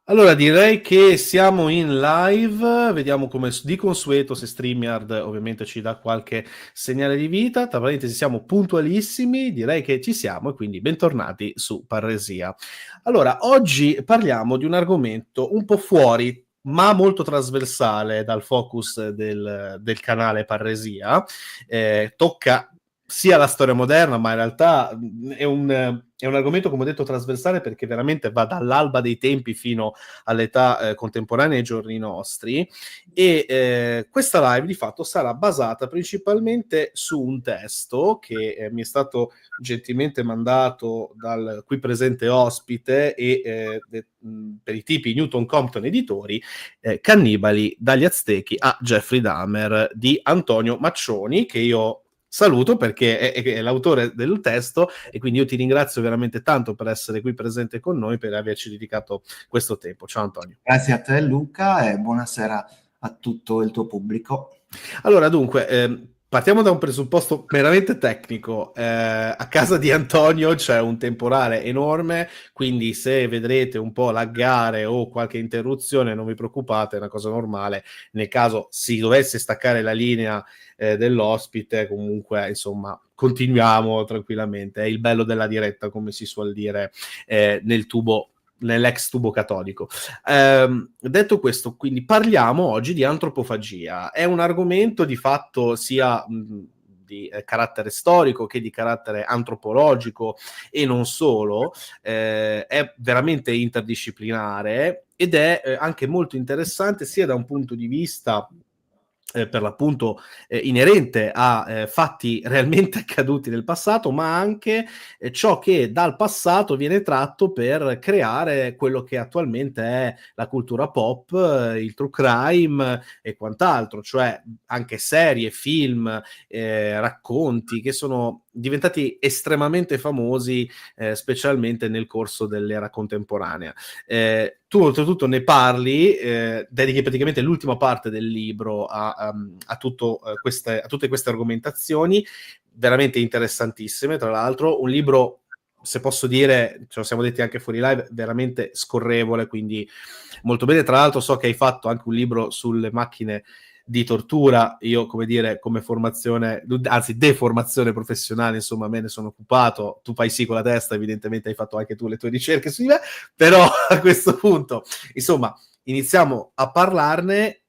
Allora, direi che siamo in live, vediamo come di consueto se StreamYard ovviamente ci dà qualche segnale di vita. Tra parentesi, siamo puntualissimi, direi che ci siamo e quindi bentornati su Parresia. Allora, oggi parliamo di un argomento un po' fuori, ma molto trasversale dal focus del canale Parresia. Tocca sia la storia moderna, ma in realtà è un argomento, come ho detto, trasversale perché veramente va dall'alba dei tempi fino all'età contemporanea ai giorni nostri. E questa live di fatto sarà basata principalmente su un testo che mi è stato gentilmente mandato dal qui presente ospite e per i tipi Newton Compton Editori, Cannibali dagli Aztechi a Jeffrey Dahmer di Antonio Maccioni, che io saluto perché è l'autore del testo, e quindi io ti ringrazio veramente tanto per essere qui presente con noi, per averci dedicato questo tempo. Ciao Antonio. Grazie a te Luca e buonasera a tutto il tuo pubblico. Allora, dunque, partiamo da un presupposto meramente tecnico. A casa di Antonio c'è un temporale enorme, quindi se vedrete un po' laggare o qualche interruzione, non vi preoccupate, è una cosa normale. Nel caso si dovesse staccare la linea dell'ospite, comunque, insomma, continuiamo tranquillamente. È il bello della diretta, come si suol dire nell'ex tubo catodico. Detto questo, quindi parliamo oggi di antropofagia. È un argomento di fatto sia di carattere storico che di carattere antropologico e non solo. È veramente interdisciplinare ed è anche molto interessante sia da un punto di vista per l'appunto inerente a fatti realmente accaduti nel passato, ma anche ciò che dal passato viene tratto per creare quello che attualmente è la cultura pop, il true crime e quant'altro, cioè anche serie, film, racconti che sono diventati estremamente famosi, specialmente nel corso dell'era contemporanea. Tu oltretutto ne parli, dedichi praticamente l'ultima parte del libro a tutte queste argomentazioni, veramente interessantissime, tra l'altro. Un libro, se posso dire, ce lo siamo detti anche fuori live, veramente scorrevole, quindi molto bene. Tra l'altro so che hai fatto anche un libro sulle macchine di tortura. Io, come dire, come formazione, anzi deformazione professionale, insomma, me ne sono occupato. Tu fai sì con la testa, evidentemente hai fatto anche tu le tue ricerche su di me, però a questo punto, insomma, iniziamo a parlarne.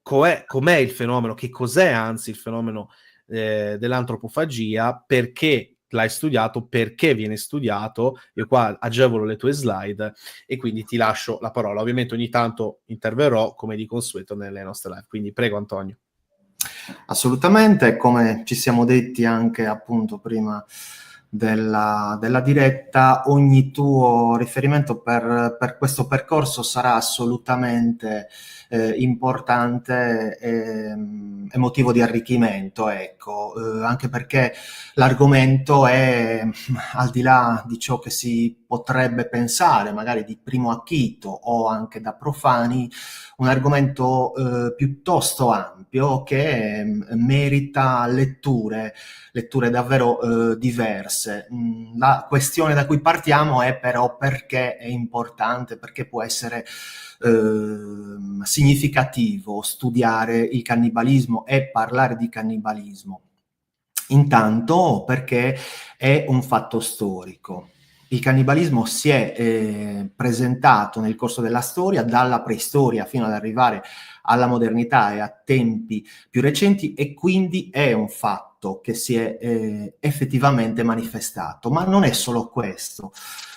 Com'è il fenomeno, che cos'è anzi il fenomeno dell'antropofagia, perché l'hai studiato, perché viene studiato. Io qua agevolo le tue slide e quindi ti lascio la parola. Ovviamente ogni tanto interverrò come di consueto nelle nostre live, quindi prego Antonio. Assolutamente, come ci siamo detti anche appunto prima della diretta, ogni tuo riferimento per questo percorso sarà assolutamente importante e motivo di arricchimento, ecco, anche perché l'argomento è, al di là di ciò che si potrebbe pensare, magari di primo acchito o anche da profani, un argomento piuttosto ampio che merita letture davvero diverse. La questione da cui partiamo è però perché è importante, perché può essere significativo studiare il cannibalismo e parlare di cannibalismo. Intanto perché è un fatto storico. Il cannibalismo si è presentato nel corso della storia, dalla preistoria fino ad arrivare alla modernità e a tempi più recenti, e quindi è un fatto che si è effettivamente manifestato. Ma non è solo questo.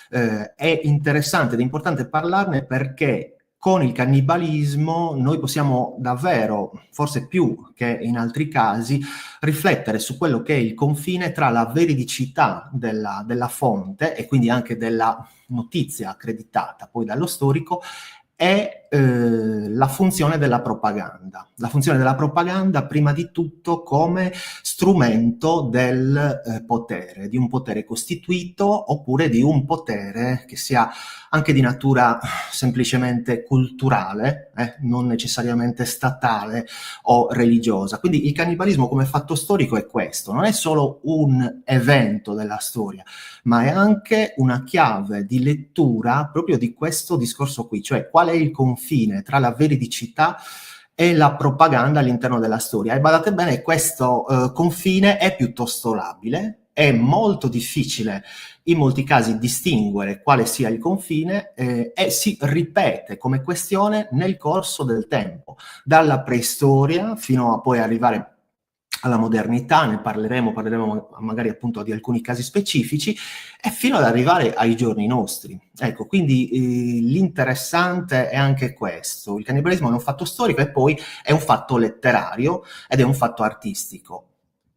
È interessante ed importante parlarne perché con il cannibalismo noi possiamo davvero, forse più che in altri casi, riflettere su quello che è il confine tra la veridicità della fonte e quindi anche della notizia accreditata poi dallo storico e la funzione della propaganda. La funzione della propaganda prima di tutto come strumento del potere, di un potere costituito oppure di un potere che sia anche di natura semplicemente culturale, non necessariamente statale o religiosa. Quindi il cannibalismo come fatto storico è questo, non è solo un evento della storia, ma è anche una chiave di lettura proprio di questo discorso qui, cioè qual è il confine tra la veridicità e la propaganda all'interno della storia. E badate bene, questo confine è piuttosto labile, è molto difficile in molti casi distinguere quale sia il confine e si ripete come questione nel corso del tempo, dalla preistoria fino a poi arrivare alla modernità, ne parleremo magari appunto di alcuni casi specifici, e fino ad arrivare ai giorni nostri. Ecco, quindi l'interessante è anche questo. Il cannibalismo è un fatto storico e poi è un fatto letterario ed è un fatto artistico.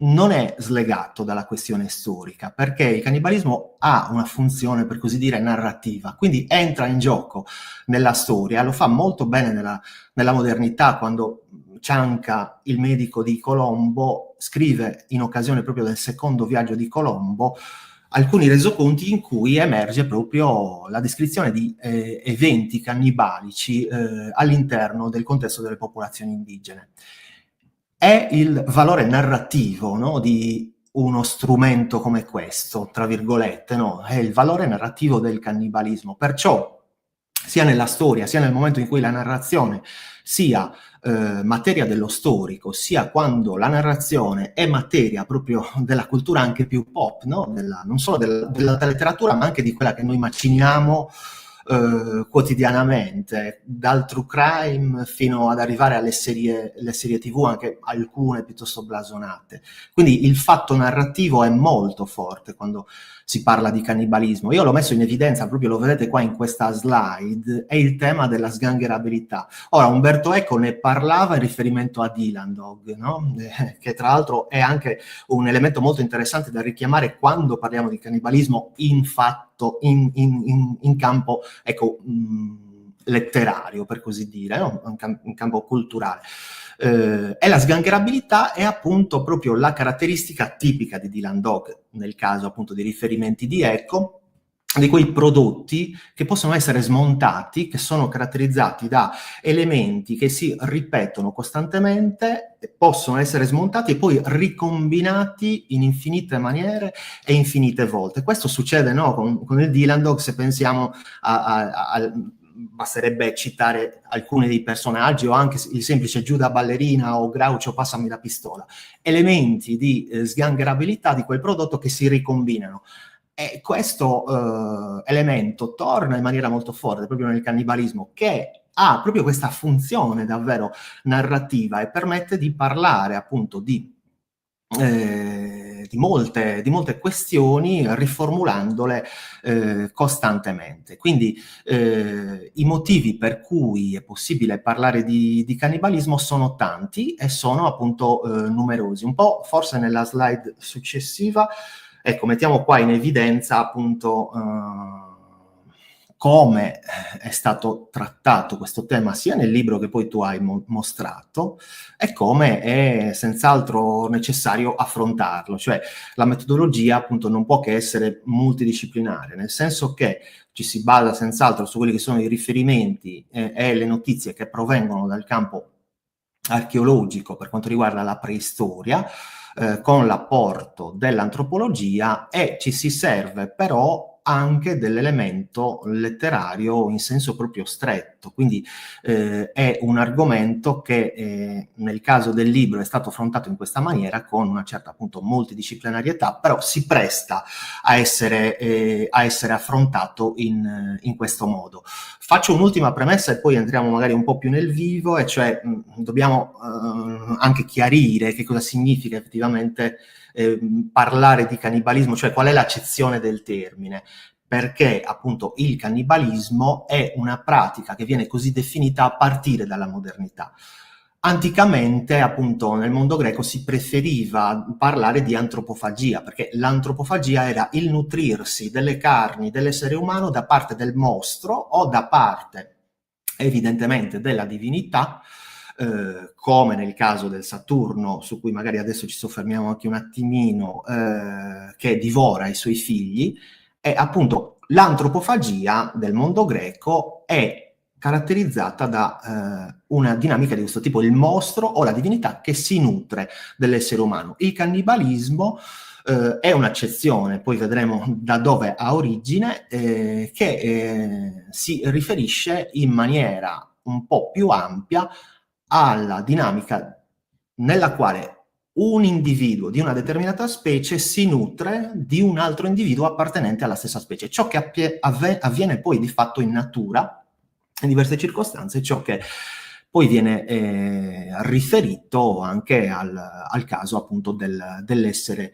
Non è slegato dalla questione storica, perché il cannibalismo ha una funzione, per così dire, narrativa, quindi entra in gioco nella storia, lo fa molto bene nella modernità, quando Cianca, il medico di Colombo, scrive in occasione proprio del secondo viaggio di Colombo alcuni resoconti in cui emerge proprio la descrizione di eventi cannibalici all'interno del contesto delle popolazioni indigene. È il valore narrativo, no, di uno strumento come questo, tra virgolette, no? È il valore narrativo del cannibalismo. Perciò, sia nella storia, sia nel momento in cui la narrazione sia materia dello storico, sia quando la narrazione è materia proprio della cultura anche più pop, no? Non solo della letteratura, ma anche di quella che noi maciniamo quotidianamente, dal true crime fino ad arrivare alle serie TV, anche alcune piuttosto blasonate. Quindi il fatto narrativo è molto forte quando si parla di cannibalismo. Io l'ho messo in evidenza, proprio lo vedete qua in questa slide, è il tema della sgangherabilità. Ora, Umberto Eco ne parlava in riferimento a Dylan Dog, no? Che tra l'altro è anche un elemento molto interessante da richiamare quando parliamo di cannibalismo in campo, ecco, letterario, per così dire, no? in campo culturale. E la sgangherabilità è appunto proprio la caratteristica tipica di Dylan Dog, nel caso appunto di riferimenti di Eco, di quei prodotti che possono essere smontati, che sono caratterizzati da elementi che si ripetono costantemente, possono essere smontati e poi ricombinati in infinite maniere e infinite volte. Questo succede, no, con il Dylan Dog, se pensiamo basterebbe citare alcuni dei personaggi o anche il semplice Giuda Ballerina o Groucho Passami la pistola, elementi di sgangherabilità di quel prodotto che si ricombinano. E questo elemento torna in maniera molto forte proprio nel cannibalismo, che ha proprio questa funzione davvero narrativa e permette di parlare appunto di molte questioni, riformulandole costantemente. Quindi i motivi per cui è possibile parlare di cannibalismo sono tanti e sono appunto numerosi. Un po' forse nella slide successiva, ecco, mettiamo qua in evidenza appunto come è stato trattato questo tema sia nel libro che poi tu hai mostrato e come è senz'altro necessario affrontarlo. Cioè la metodologia appunto non può che essere multidisciplinare, nel senso che ci si basa senz'altro su quelli che sono i riferimenti e le notizie che provengono dal campo archeologico per quanto riguarda la preistoria, con l'apporto dell'antropologia, e ci si serve però anche dell'elemento letterario in senso proprio stretto. Quindi è un argomento che nel caso del libro è stato affrontato in questa maniera, con una certa appunto multidisciplinarietà, però si presta a essere affrontato in questo modo. Faccio un'ultima premessa e poi entriamo magari un po' più nel vivo, e cioè dobbiamo anche chiarire che cosa significa effettivamente parlare di cannibalismo, cioè qual è l'accezione del termine, perché appunto il cannibalismo è una pratica che viene così definita a partire dalla modernità. Anticamente, appunto, nel mondo greco si preferiva parlare di antropofagia, perché l'antropofagia era il nutrirsi delle carni dell'essere umano da parte del mostro o da parte, evidentemente, della divinità, come nel caso del Saturno, su cui magari adesso ci soffermiamo anche un attimino, che divora i suoi figli. E appunto l'antropofagia del mondo greco è caratterizzata da una dinamica di questo tipo, il mostro o la divinità che si nutre dell'essere umano. Il cannibalismo è un'accezione, poi vedremo da dove ha origine, che si riferisce in maniera un po' più ampia alla dinamica nella quale un individuo di una determinata specie si nutre di un altro individuo appartenente alla stessa specie. Ciò che avviene poi di fatto in natura, in diverse circostanze, ciò che poi viene riferito anche al caso appunto dell'essere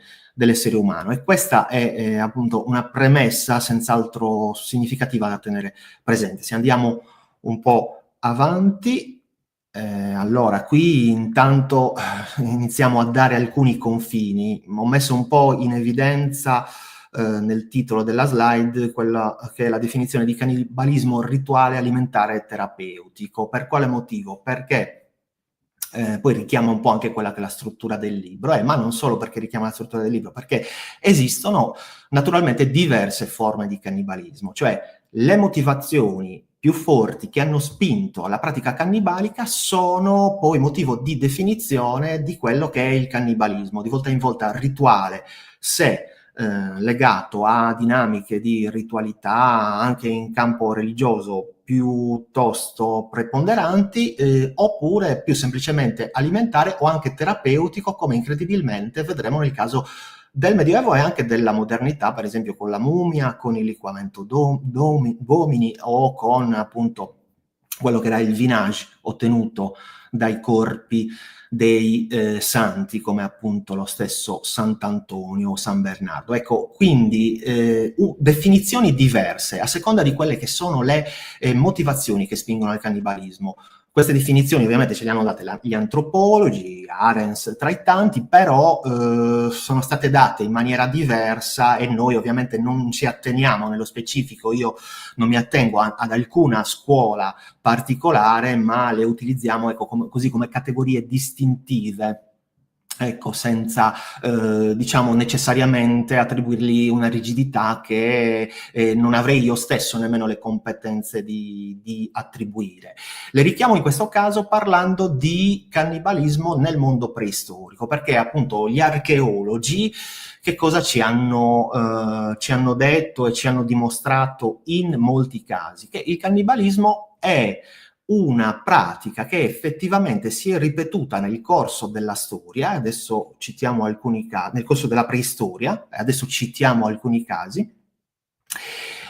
umano. E questa è appunto una premessa senz'altro significativa da tenere presente. Se andiamo un po' avanti, allora, qui intanto iniziamo a dare alcuni confini. Ho messo un po' in evidenza nel titolo della slide quella che è la definizione di cannibalismo rituale alimentare e terapeutico. Per quale motivo? Perché poi richiama un po' anche quella che è la struttura del libro, ma non solo perché richiama la struttura del libro, perché esistono naturalmente diverse forme di cannibalismo, cioè le motivazioni più forti che hanno spinto alla pratica cannibalica sono poi motivo di definizione di quello che è il cannibalismo, di volta in volta rituale, se legato a dinamiche di ritualità anche in campo religioso piuttosto preponderanti, oppure più semplicemente alimentare o anche terapeutico, come incredibilmente vedremo nel caso del Medioevo e anche della modernità, per esempio con la mumia, con il liquamento d'uomini o con appunto quello che era il vinage ottenuto dai corpi dei santi, come appunto lo stesso Sant'Antonio o San Bernardo. Ecco, quindi definizioni diverse a seconda di quelle che sono le motivazioni che spingono al cannibalismo. Queste definizioni ovviamente ce le hanno date gli antropologi, Arens tra i tanti, però sono state date in maniera diversa e noi ovviamente non ci atteniamo nello specifico, io non mi attengo ad alcuna scuola particolare, ma le utilizziamo così come categorie distintive. Ecco, senza diciamo necessariamente attribuirgli una rigidità che non avrei io stesso nemmeno le competenze di attribuire. Le richiamo in questo caso parlando di cannibalismo nel mondo preistorico, perché appunto gli archeologi che cosa ci hanno detto e ci hanno dimostrato in molti casi? Che il cannibalismo è una pratica che effettivamente si è ripetuta nel corso della storia, adesso citiamo alcuni casi, nel corso della preistoria, adesso citiamo alcuni casi,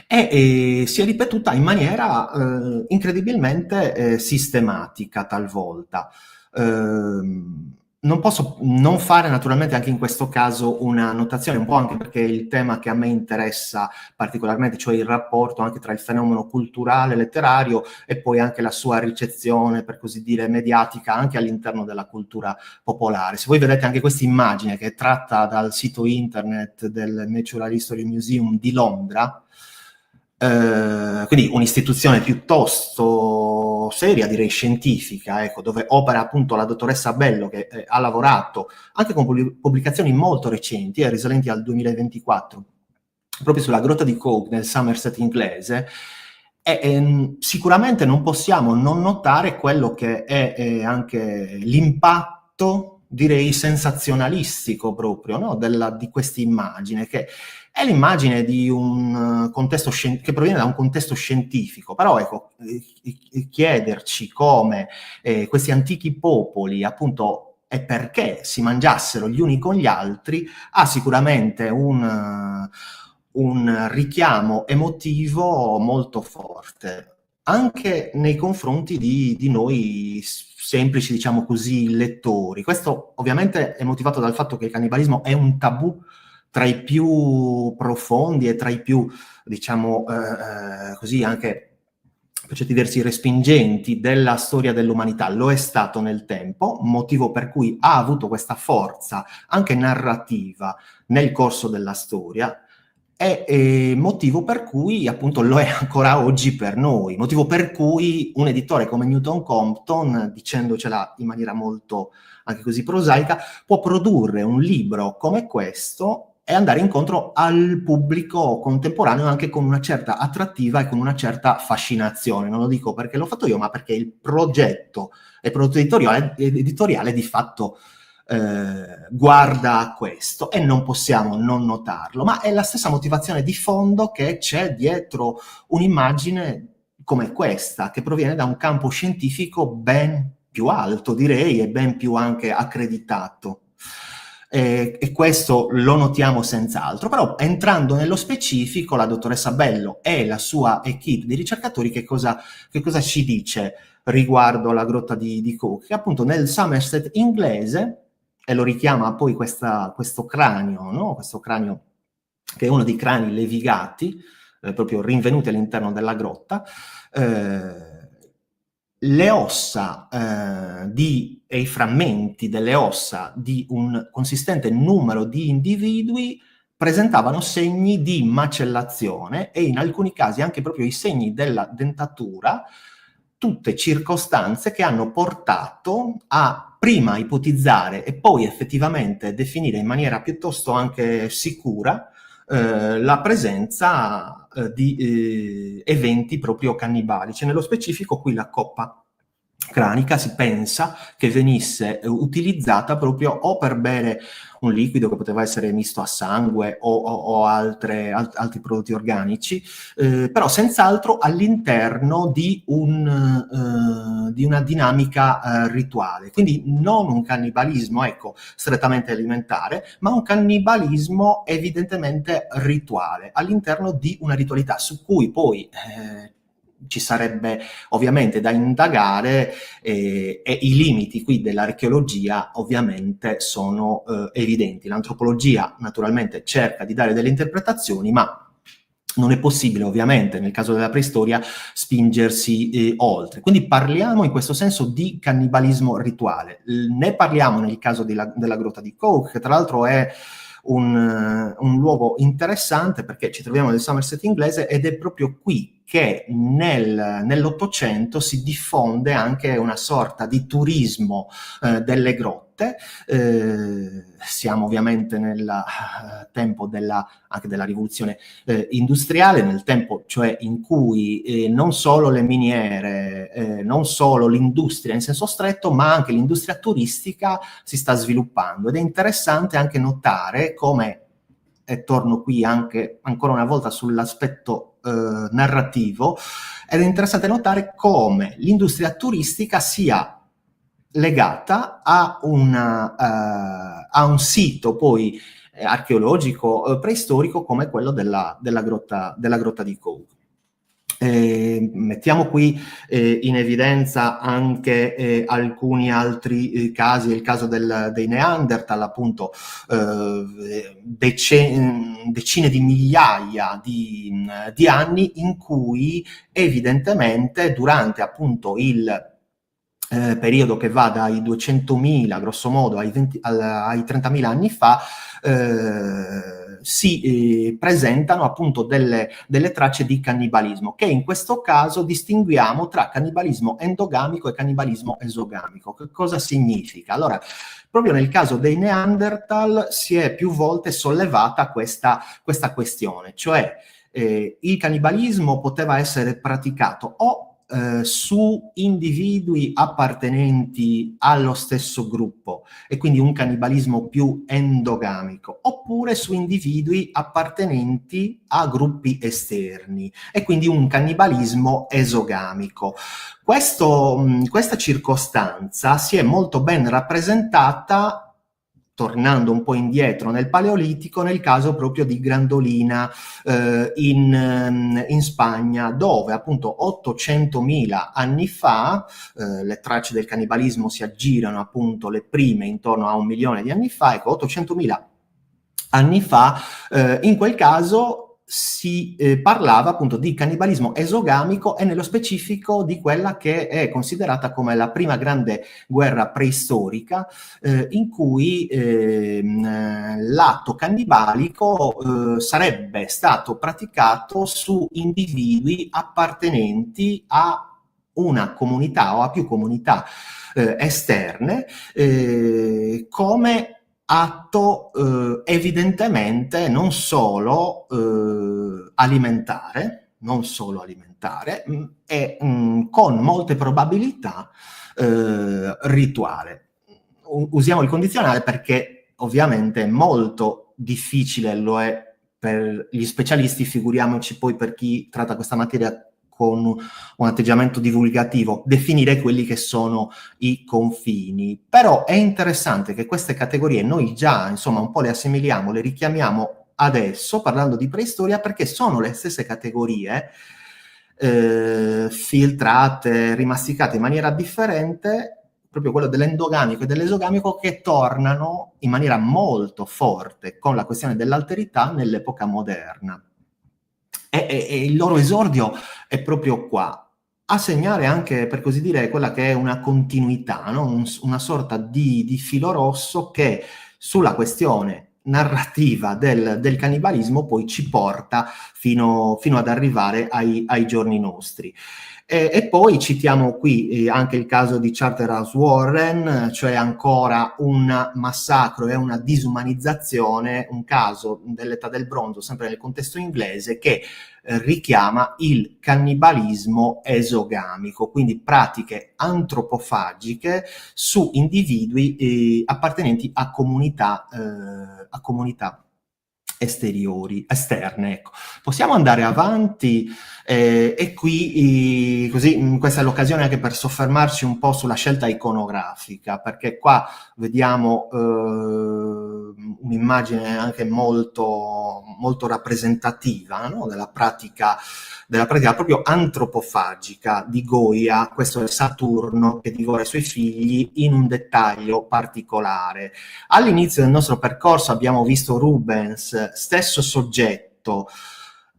e si è ripetuta in maniera incredibilmente sistematica talvolta. Non posso non fare naturalmente anche in questo caso una notazione, un po' anche perché il tema che a me interessa particolarmente, cioè il rapporto anche tra il fenomeno culturale, letterario e poi anche la sua ricezione, per così dire, mediatica anche all'interno della cultura popolare. Se voi vedete anche questa immagine che è tratta dal sito internet del Natural History Museum di Londra, quindi un'istituzione piuttosto seria, direi scientifica, ecco, dove opera appunto la dottoressa Bello, che ha lavorato anche con pubblicazioni molto recenti, risalenti al 2024, proprio sulla grotta di Coke nel Somerset inglese, e sicuramente non possiamo non notare quello che è che l'impatto, direi, sensazionalistico proprio, no? Di questa immagine, che è l'immagine di un contesto che proviene da un contesto scientifico, però ecco, chiederci come questi antichi popoli appunto e perché si mangiassero gli uni con gli altri ha sicuramente un richiamo emotivo molto forte, anche nei confronti di noi semplici, diciamo così, lettori. Questo ovviamente è motivato dal fatto che il cannibalismo è un tabù tra i più profondi e tra i più, diciamo, così anche per certi versi respingenti della storia dell'umanità. Lo è stato nel tempo, motivo per cui ha avuto questa forza anche narrativa nel corso della storia, è motivo per cui appunto lo è ancora oggi per noi, motivo per cui un editore come Newton Compton, dicendocela in maniera molto anche così prosaica, può produrre un libro come questo e andare incontro al pubblico contemporaneo anche con una certa attrattiva e con una certa fascinazione. Non lo dico perché l'ho fatto io, ma perché il prodotto editoriale di fatto guarda a questo, e non possiamo non notarlo, ma è la stessa motivazione di fondo che c'è dietro un'immagine come questa, che proviene da un campo scientifico ben più alto, direi, e ben più anche accreditato. E questo lo notiamo senz'altro, però entrando nello specifico, la dottoressa Bello e la sua equipe di ricercatori che cosa ci dice riguardo alla grotta di Cook? Che appunto nel Somerset inglese, e lo richiama poi questo cranio, no? Questo cranio che è uno dei crani levigati, proprio rinvenuti all'interno della grotta, le ossa e i frammenti delle ossa di un consistente numero di individui presentavano segni di macellazione e in alcuni casi anche proprio i segni della dentatura, tutte circostanze che hanno portato a prima ipotizzare e poi effettivamente definire in maniera piuttosto anche sicura la presenza di eventi proprio cannibalici. Nello specifico qui la coppa cranica si pensa che venisse utilizzata proprio o per bere un liquido che poteva essere misto a sangue o altri prodotti organici, però senz'altro all'interno di una dinamica rituale. Quindi non un cannibalismo, ecco, strettamente alimentare, ma un cannibalismo evidentemente rituale, all'interno di una ritualità su cui poi ci sarebbe ovviamente da indagare, e i limiti qui dell'archeologia ovviamente sono evidenti. L'antropologia naturalmente cerca di dare delle interpretazioni, ma non è possibile ovviamente nel caso della preistoria spingersi oltre. Quindi parliamo in questo senso di cannibalismo rituale. Ne parliamo nel caso della grotta di Cook, che tra l'altro è un luogo interessante perché ci troviamo nel Somerset inglese ed è proprio qui che nell'Ottocento si diffonde anche una sorta di turismo delle grotte. Siamo ovviamente nel tempo anche della rivoluzione industriale, nel tempo cioè in cui non solo le miniere, non solo l'industria in senso stretto, ma anche l'industria turistica si sta sviluppando. Ed è interessante anche notare come, e torno qui anche ancora una volta sull'aspetto narrativo, ed è interessante notare come l'industria turistica sia legata a un sito poi archeologico preistorico come quello della grotta di Cook. Mettiamo qui in evidenza anche alcuni altri casi, il caso dei Neanderthal, appunto decine di migliaia di anni in cui evidentemente durante appunto il periodo che va dai 200.000 grosso modo ai 30.000 anni fa si presentano appunto delle tracce di cannibalismo, che in questo caso distinguiamo tra cannibalismo endogamico e cannibalismo esogamico. Che cosa significa? Allora, proprio nel caso dei Neanderthal si è più volte sollevata questa questione, cioè il cannibalismo poteva essere praticato o su individui appartenenti allo stesso gruppo, e quindi un cannibalismo più endogamico, oppure su individui appartenenti a gruppi esterni, e quindi un cannibalismo esogamico. Questa circostanza si è molto ben rappresentata, tornando un po' indietro nel Paleolitico, nel caso proprio di Grandolina in Spagna, dove appunto 800.000 anni fa, le tracce del cannibalismo si aggirano appunto le prime intorno a 1 milione di anni fa, ecco 800.000 anni fa, in quel caso si parlava appunto di cannibalismo esogamico, e nello specifico di quella che è considerata come la prima grande guerra preistorica, in cui l'atto cannibalico sarebbe stato praticato su individui appartenenti a una comunità o a più comunità esterne, come atto evidentemente non solo alimentare, e con molte probabilità rituale. Usiamo il condizionale perché ovviamente è molto difficile, lo è per gli specialisti, figuriamoci poi per chi tratta questa materia con un atteggiamento divulgativo, definire quelli che sono i confini. Però è interessante che queste categorie noi già, insomma, un po' le assimiliamo, le richiamiamo adesso, parlando di preistoria, perché sono le stesse categorie filtrate, rimasticate in maniera differente, proprio quello dell'endogamico e dell'esogamico, che tornano in maniera molto forte con la questione dell'alterità nell'epoca moderna. E il loro esordio è proprio qua, a segnare anche, per così dire, quella che è una continuità, no? Una sorta di filo rosso che sulla questione narrativa del cannibalismo poi ci porta fino ad arrivare ai giorni nostri. E poi citiamo qui anche il caso di Charterhouse Warren, cioè ancora un massacro e una disumanizzazione, un caso dell'età del bronzo, sempre nel contesto inglese, che richiama il cannibalismo esogamico, quindi pratiche antropofagiche su individui appartenenti a comunità esterne. Ecco. Possiamo andare avanti e qui così questa è l'occasione anche per soffermarci un po' sulla scelta iconografica, perché qua vediamo un'immagine anche molto, molto rappresentativa, no? della pratica proprio antropofagica di Goya. Questo è Saturno che divora i suoi figli, in un dettaglio particolare. All'inizio del nostro percorso abbiamo visto Rubens, stesso soggetto,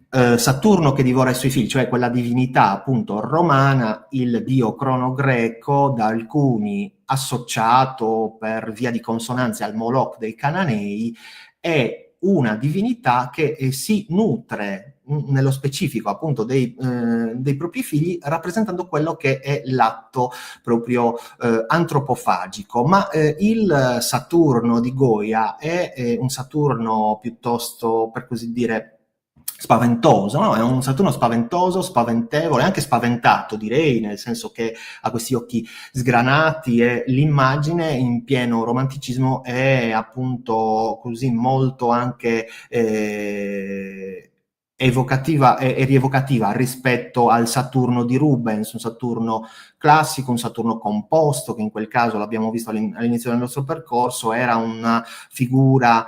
Saturno che divora i suoi figli, cioè quella divinità appunto romana, il dio crono-greco, da alcuni associato per via di consonanza al Moloch dei Cananei, è una divinità che si nutre nello specifico appunto dei propri figli, rappresentando quello che è l'atto proprio antropofagico. Ma il Saturno di Goya è un Saturno piuttosto, per così dire, spaventoso, no? È un Saturno spaventoso, spaventevole, anche spaventato, direi, nel senso che ha questi occhi sgranati, e l'immagine in pieno romanticismo è appunto così molto anche evocativa e rievocativa rispetto al Saturno di Rubens, un Saturno classico, un Saturno composto, che in quel caso l'abbiamo visto all'inizio del nostro percorso, era una figura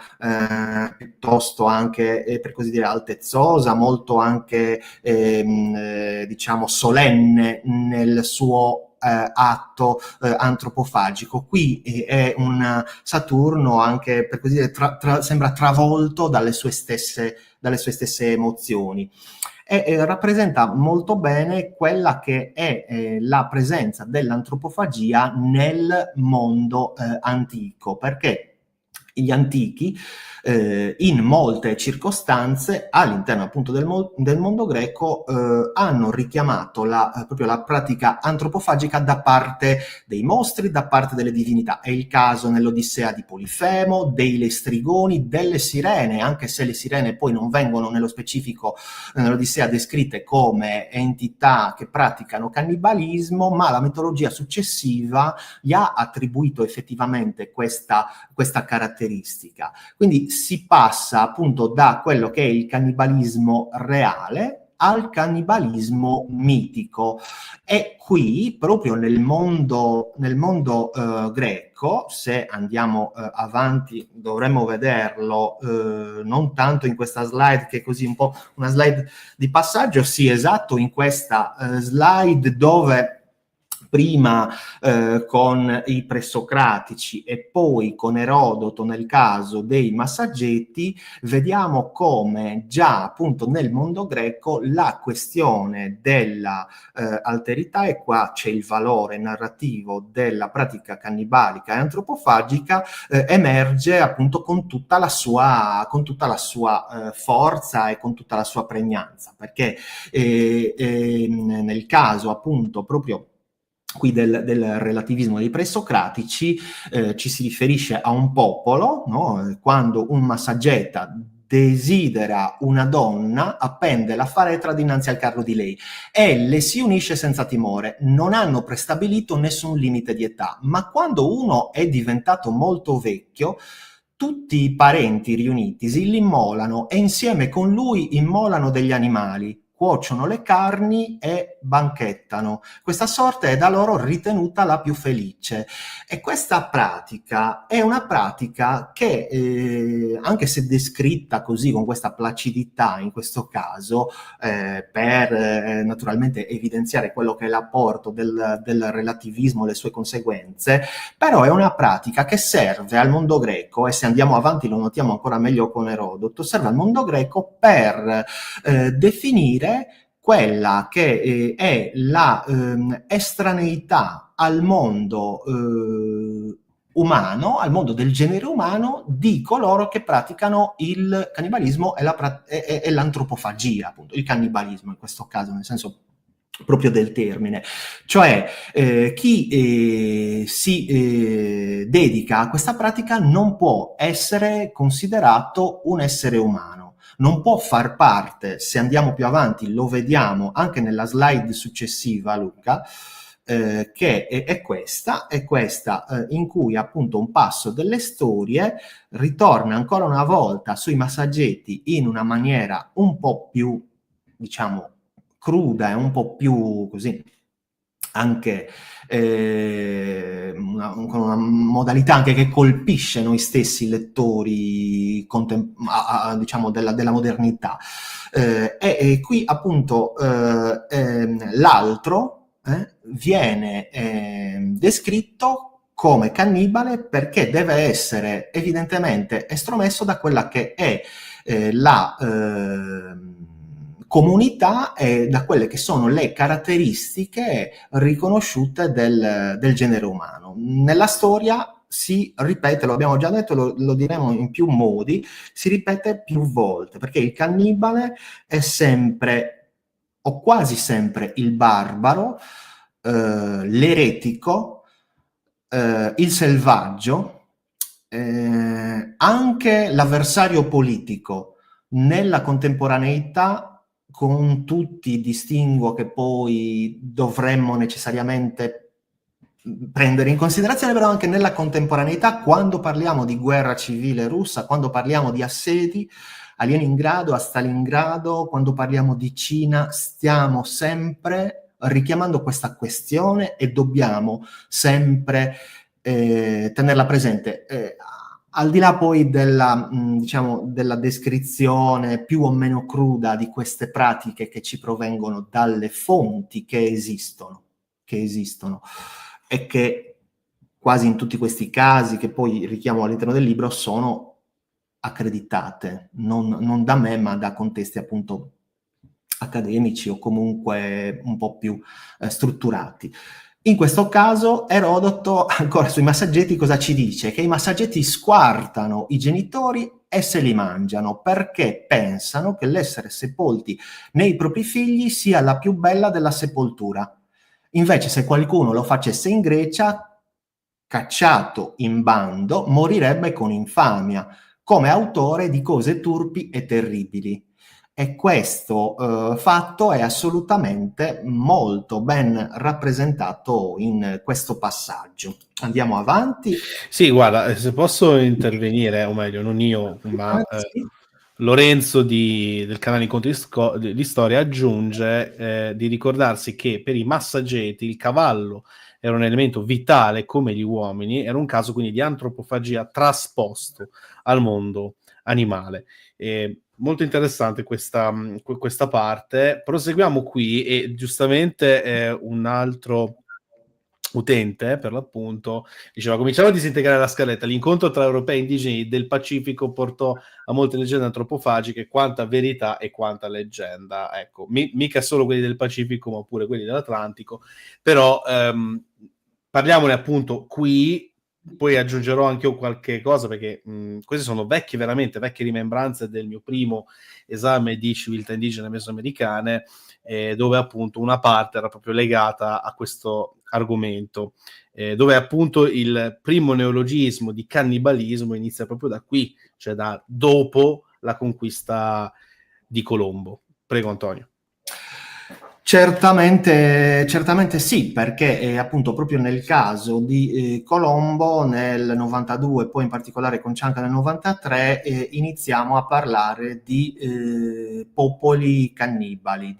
piuttosto anche, per così dire, altezzosa, molto anche diciamo solenne nel suo atto antropofagico. Qui è un Saturno anche, per così dire, sembra travolto dalle sue stesse emozioni, e rappresenta molto bene quella che è la presenza dell'antropofagia nel mondo antico, perché gli antichi in molte circostanze all'interno appunto del mondo greco hanno richiamato proprio la pratica antropofagica da parte dei mostri, da parte delle divinità. È il caso nell'Odissea di Polifemo, dei Lestrigoni, delle sirene, anche se le sirene poi non vengono nello specifico nell'Odissea descritte come entità che praticano cannibalismo, ma la mitologia successiva gli ha attribuito effettivamente questa caratteristica. Quindi si passa appunto da quello che è il cannibalismo reale al cannibalismo mitico, e qui proprio nel mondo greco, se andiamo avanti dovremmo vederlo, non tanto in questa slide che è così un po' una slide di passaggio, sì, esatto, in questa slide dove prima con i presocratici e poi con Erodoto nel caso dei massaggetti, vediamo come già appunto nel mondo greco la questione della alterità, e qua c'è il valore narrativo della pratica cannibalica e antropofagica, emerge appunto con tutta la sua forza e con tutta la sua pregnanza, perché nel caso appunto proprio qui del relativismo dei presocratici, ci si riferisce a un popolo, no? Quando un massageta desidera una donna, appende la faretra dinanzi al carro di lei e le si unisce senza timore. Non hanno prestabilito nessun limite di età, ma quando uno è diventato molto vecchio, tutti i parenti riunitisi l'immolano e insieme con lui immolano degli animali, cuociono le carni e banchettano. Questa sorte è da loro ritenuta la più felice. E questa pratica è una pratica che, anche se descritta così, con questa placidità in questo caso, per naturalmente evidenziare quello che è l'apporto del relativismo, le sue conseguenze, però è una pratica che serve al mondo greco, e se andiamo avanti lo notiamo ancora meglio con Erodoto, serve al mondo greco per definire quella che è la estraneità al mondo umano, al mondo del genere umano, di coloro che praticano il cannibalismo e l'antropofagia, appunto, il cannibalismo in questo caso, nel senso proprio del termine, cioè chi si dedica a questa pratica non può essere considerato un essere umano, non può far parte, se andiamo più avanti lo vediamo anche nella slide successiva, Luca, che è questa in cui appunto un passo delle storie ritorna ancora una volta sui massaggetti in una maniera un po' più, diciamo, cruda e un po' più così anche con una modalità anche che colpisce noi stessi lettori diciamo della modernità, e qui appunto l'altro viene descritto come cannibale perché deve essere evidentemente estromesso da quella che è la comunità e da quelle che sono le caratteristiche riconosciute del genere umano. Nella storia si ripete, lo abbiamo già detto, lo diremo in più modi, si ripete più volte, perché il cannibale è sempre, o quasi sempre, il barbaro, l'eretico, il selvaggio, anche l'avversario politico. Nella contemporaneità, con tutti i distinguo che poi dovremmo necessariamente prendere in considerazione, però anche nella contemporaneità, quando parliamo di guerra civile russa, quando parliamo di assedi a Leningrado, a Stalingrado, quando parliamo di Cina, stiamo sempre richiamando questa questione e dobbiamo sempre tenerla presente. Al di là poi diciamo, della descrizione più o meno cruda di queste pratiche che ci provengono dalle fonti che esistono e che quasi in tutti questi casi che poi richiamo all'interno del libro sono accreditate, non da me ma da contesti appunto accademici o comunque un po' più strutturati. In questo caso Erodoto, ancora sui massaggetti, cosa ci dice? Che i massaggetti squartano i genitori e se li mangiano perché pensano che l'essere sepolti nei propri figli sia la più bella della sepoltura. Invece se qualcuno lo facesse in Grecia, cacciato in bando, morirebbe con infamia, come autore di cose turpi e terribili. E questo fatto è assolutamente molto ben rappresentato in questo passaggio. Andiamo avanti. Sì, guarda, se posso intervenire, o meglio, non io, ma Sì. Lorenzo del canale Incontri di Storia aggiunge di ricordarsi che per i massaggeti il cavallo era un elemento vitale come gli uomini, era un caso quindi di antropofagia trasposto al mondo animale. Molto interessante questa parte. Proseguiamo qui e giustamente un altro utente, per l'appunto, diceva: cominciamo a disintegrare la scaletta. L'incontro tra europei e indigeni del Pacifico portò a molte leggende antropofagiche, quanta verità e quanta leggenda. Ecco, mica solo quelli del Pacifico, ma pure quelli dell'Atlantico. Però parliamone appunto qui, poi aggiungerò anche io qualche cosa, perché queste sono veramente vecchie rimembranze del mio primo esame di civiltà indigene mesoamericane, dove appunto una parte era proprio legata a questo argomento, dove appunto il primo neologismo di cannibalismo inizia proprio da qui, cioè da dopo la conquista di Colombo. Prego, Antonio. Certamente sì, perché appunto proprio nel caso di Colombo nel 92, poi in particolare con Cianca nel 93, iniziamo a parlare di popoli cannibali,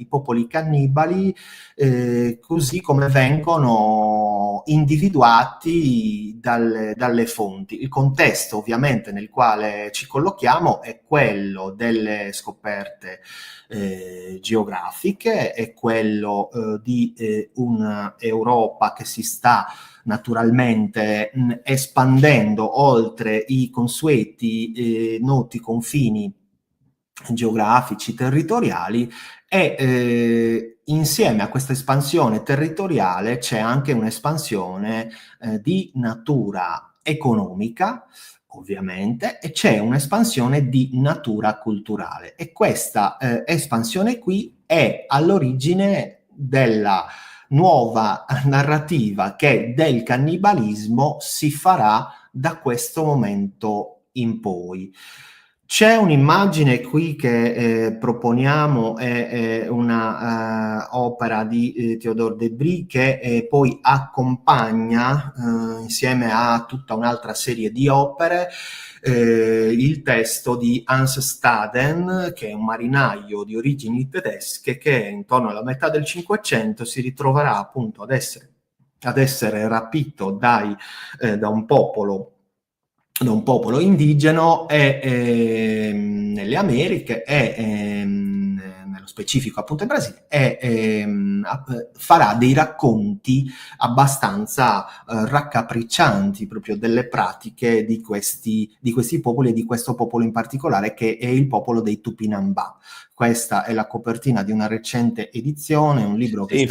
così come vengono individuati dalle fonti. Il contesto ovviamente nel quale ci collochiamo è quello delle scoperte geografiche, è quello di un'Europa che si sta naturalmente espandendo oltre i consueti noti confini geografici, territoriali, e insieme a questa espansione territoriale c'è anche un'espansione di natura economica, ovviamente, e c'è un'espansione di natura culturale, e questa espansione qui è all'origine della nuova narrativa che del cannibalismo si farà da questo momento in poi. C'è un'immagine qui che proponiamo, è una opera di Théodore de Bry, che poi accompagna, insieme a tutta un'altra serie di opere, il testo di Hans Staden, che è un marinaio di origini tedesche, che intorno alla metà del Cinquecento si ritroverà appunto ad essere rapito da un popolo indigeno nelle Americhe, nello specifico appunto in Brasile, farà dei racconti abbastanza raccapriccianti proprio delle pratiche di questi popoli, e di questo popolo in particolare, che è il popolo dei Tupinambá. Questa è la copertina di una recente edizione, un libro che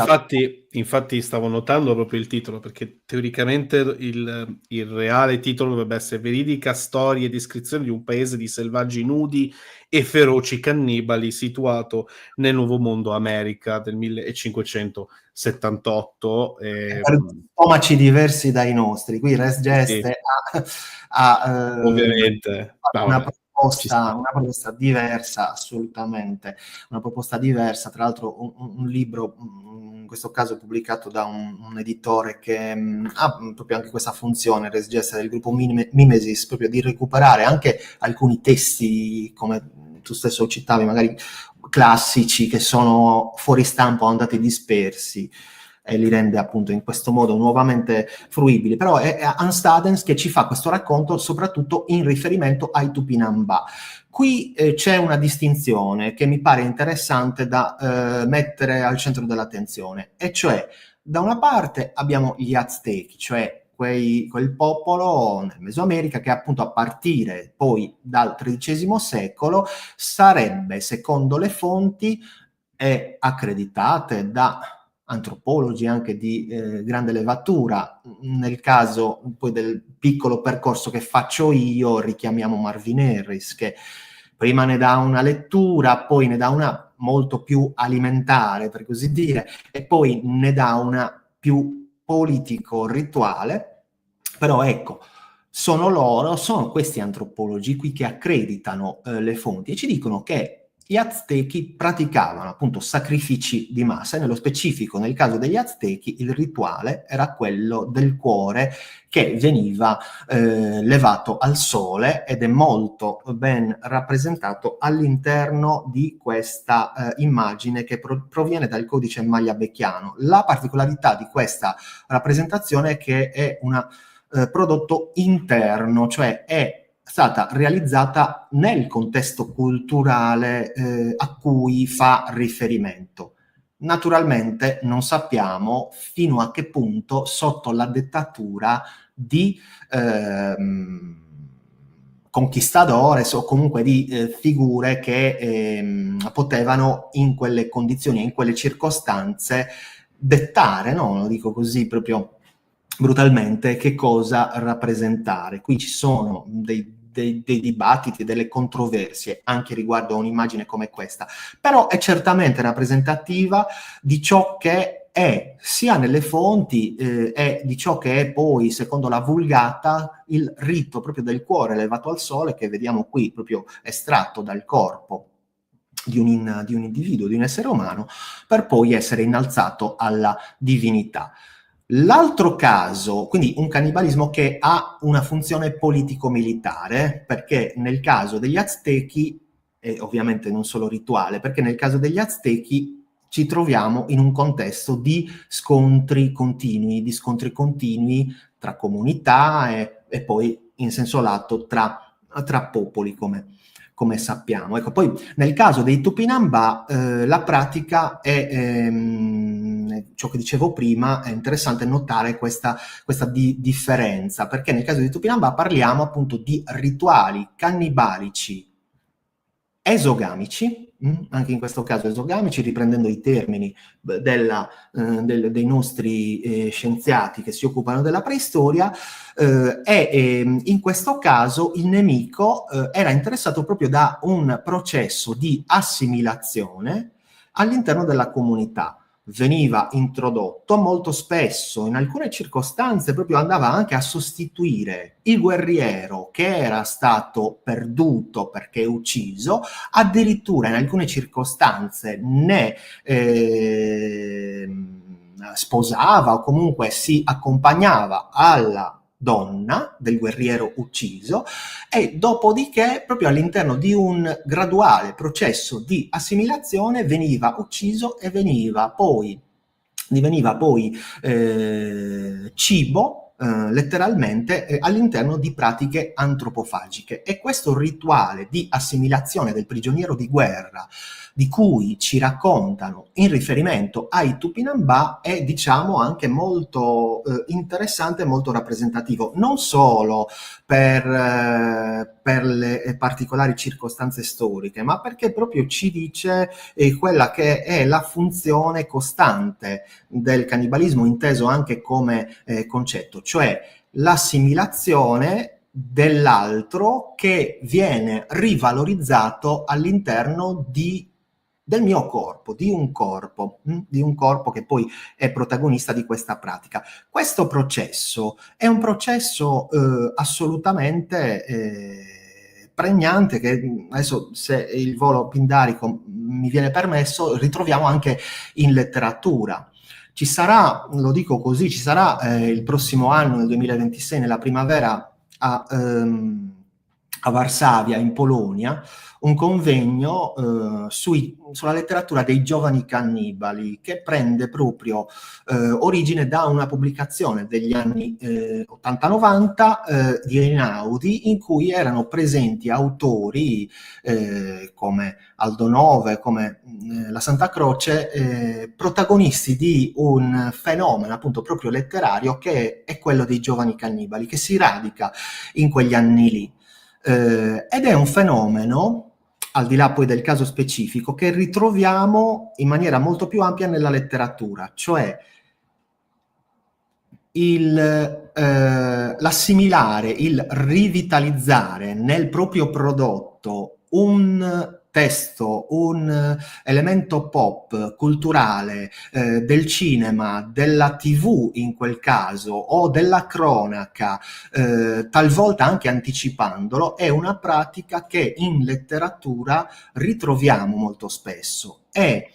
infatti stavo notando proprio il titolo, perché teoricamente il reale titolo dovrebbe essere Veridica storia e descrizione di un paese di selvaggi nudi e feroci cannibali situato nel Nuovo Mondo America del 1578. Per stomaci diversi dai nostri. Qui Res Geste ha ovviamente una proposta diversa, assolutamente, una proposta diversa. Tra l'altro un libro, in questo caso pubblicato da un editore che ha proprio anche questa funzione, Res Geste, del gruppo Mimesis, proprio di recuperare anche alcuni testi, come tu stesso citavi, magari classici, che sono fuori stampa o andati dispersi, e li rende appunto in questo modo nuovamente fruibili. Però è Hans Staden che ci fa questo racconto soprattutto in riferimento ai Tupinambá. Qui c'è una distinzione che mi pare interessante da mettere al centro dell'attenzione, e cioè, da una parte abbiamo gli Aztechi, cioè quel popolo nel Mesoamerica che appunto a partire poi dal XIII secolo sarebbe, secondo le fonti accreditate da antropologi anche di grande levatura, nel caso poi del piccolo percorso che faccio io, richiamiamo Marvin Harris, che prima ne dà una lettura, poi ne dà una molto più alimentare, per così dire, e poi ne dà una più politico-rituale. Però ecco, sono questi antropologi qui che accreditano le fonti e ci dicono che gli Aztechi praticavano appunto sacrifici di massa, e nello specifico nel caso degli Aztechi il rituale era quello del cuore che veniva levato al sole, ed è molto ben rappresentato all'interno di questa immagine che proviene dal codice Maya-Becchiano. La particolarità di questa rappresentazione è che è un prodotto interno, cioè è stata realizzata nel contesto culturale a cui fa riferimento. Naturalmente non sappiamo fino a che punto, sotto la dettatura di conquistadores o comunque di figure che potevano in quelle condizioni e in quelle circostanze dettare, no? Lo dico così proprio brutalmente che cosa rappresentare. Qui ci sono dei dibattiti, delle controversie anche riguardo a un'immagine come questa, però è certamente rappresentativa di ciò che è sia nelle fonti e di ciò che è poi, secondo la Vulgata, il rito proprio del cuore elevato al sole, che vediamo qui proprio estratto dal corpo di un individuo, di un essere umano, per poi essere innalzato alla divinità. L'altro caso, quindi un cannibalismo che ha una funzione politico-militare, perché nel caso degli Aztechi, e ovviamente non solo rituale, perché nel caso degli Aztechi ci troviamo in un contesto di scontri continui tra comunità e poi in senso lato tra popoli, come sappiamo. Ecco, poi nel caso dei Tupinambá la pratica è ciò che dicevo prima, è interessante notare questa differenza, perché nel caso dei Tupinambá parliamo appunto di rituali cannibalici esogamici, anche in questo caso esogamici, riprendendo i termini dei nostri scienziati che si occupano della preistoria, e in questo caso il nemico era interessato proprio da un processo di assimilazione all'interno della comunità. Veniva introdotto molto spesso, in alcune circostanze proprio andava anche a sostituire il guerriero che era stato perduto perché ucciso, addirittura in alcune circostanze ne sposava o comunque si accompagnava alla donna del guerriero ucciso, e dopodiché proprio all'interno di un graduale processo di assimilazione veniva ucciso e diveniva poi cibo letteralmente all'interno di pratiche antropofagiche. E questo rituale di assimilazione del prigioniero di guerra di cui ci raccontano in riferimento ai Tupinambá è, diciamo, anche molto interessante e molto rappresentativo, non solo per le particolari circostanze storiche, ma perché proprio ci dice quella che è la funzione costante del cannibalismo, inteso anche come concetto, cioè l'assimilazione dell'altro che viene rivalorizzato all'interno del mio corpo, di un corpo che poi è protagonista di questa pratica. Questo processo è un processo assolutamente pregnante, che adesso, se il volo pindarico mi viene permesso, ritroviamo anche in letteratura. Ci sarà, lo dico così, ci sarà il prossimo anno, nel 2026, nella primavera, a Varsavia, in Polonia, un convegno sulla letteratura dei giovani cannibali, che prende proprio origine da una pubblicazione degli anni 80-90 di Einaudi, in cui erano presenti autori come Aldo Nove, come la Santa Croce, protagonisti di un fenomeno appunto proprio letterario che è quello dei giovani cannibali, che si radica in quegli anni lì. Ed è un fenomeno, al di là poi del caso specifico, che ritroviamo in maniera molto più ampia nella letteratura, cioè l'assimilare, il rivitalizzare nel proprio prodotto un testo, un elemento pop, culturale, del cinema, della TV in quel caso, o della cronaca, talvolta anche anticipandolo, è una pratica che in letteratura ritroviamo molto spesso. E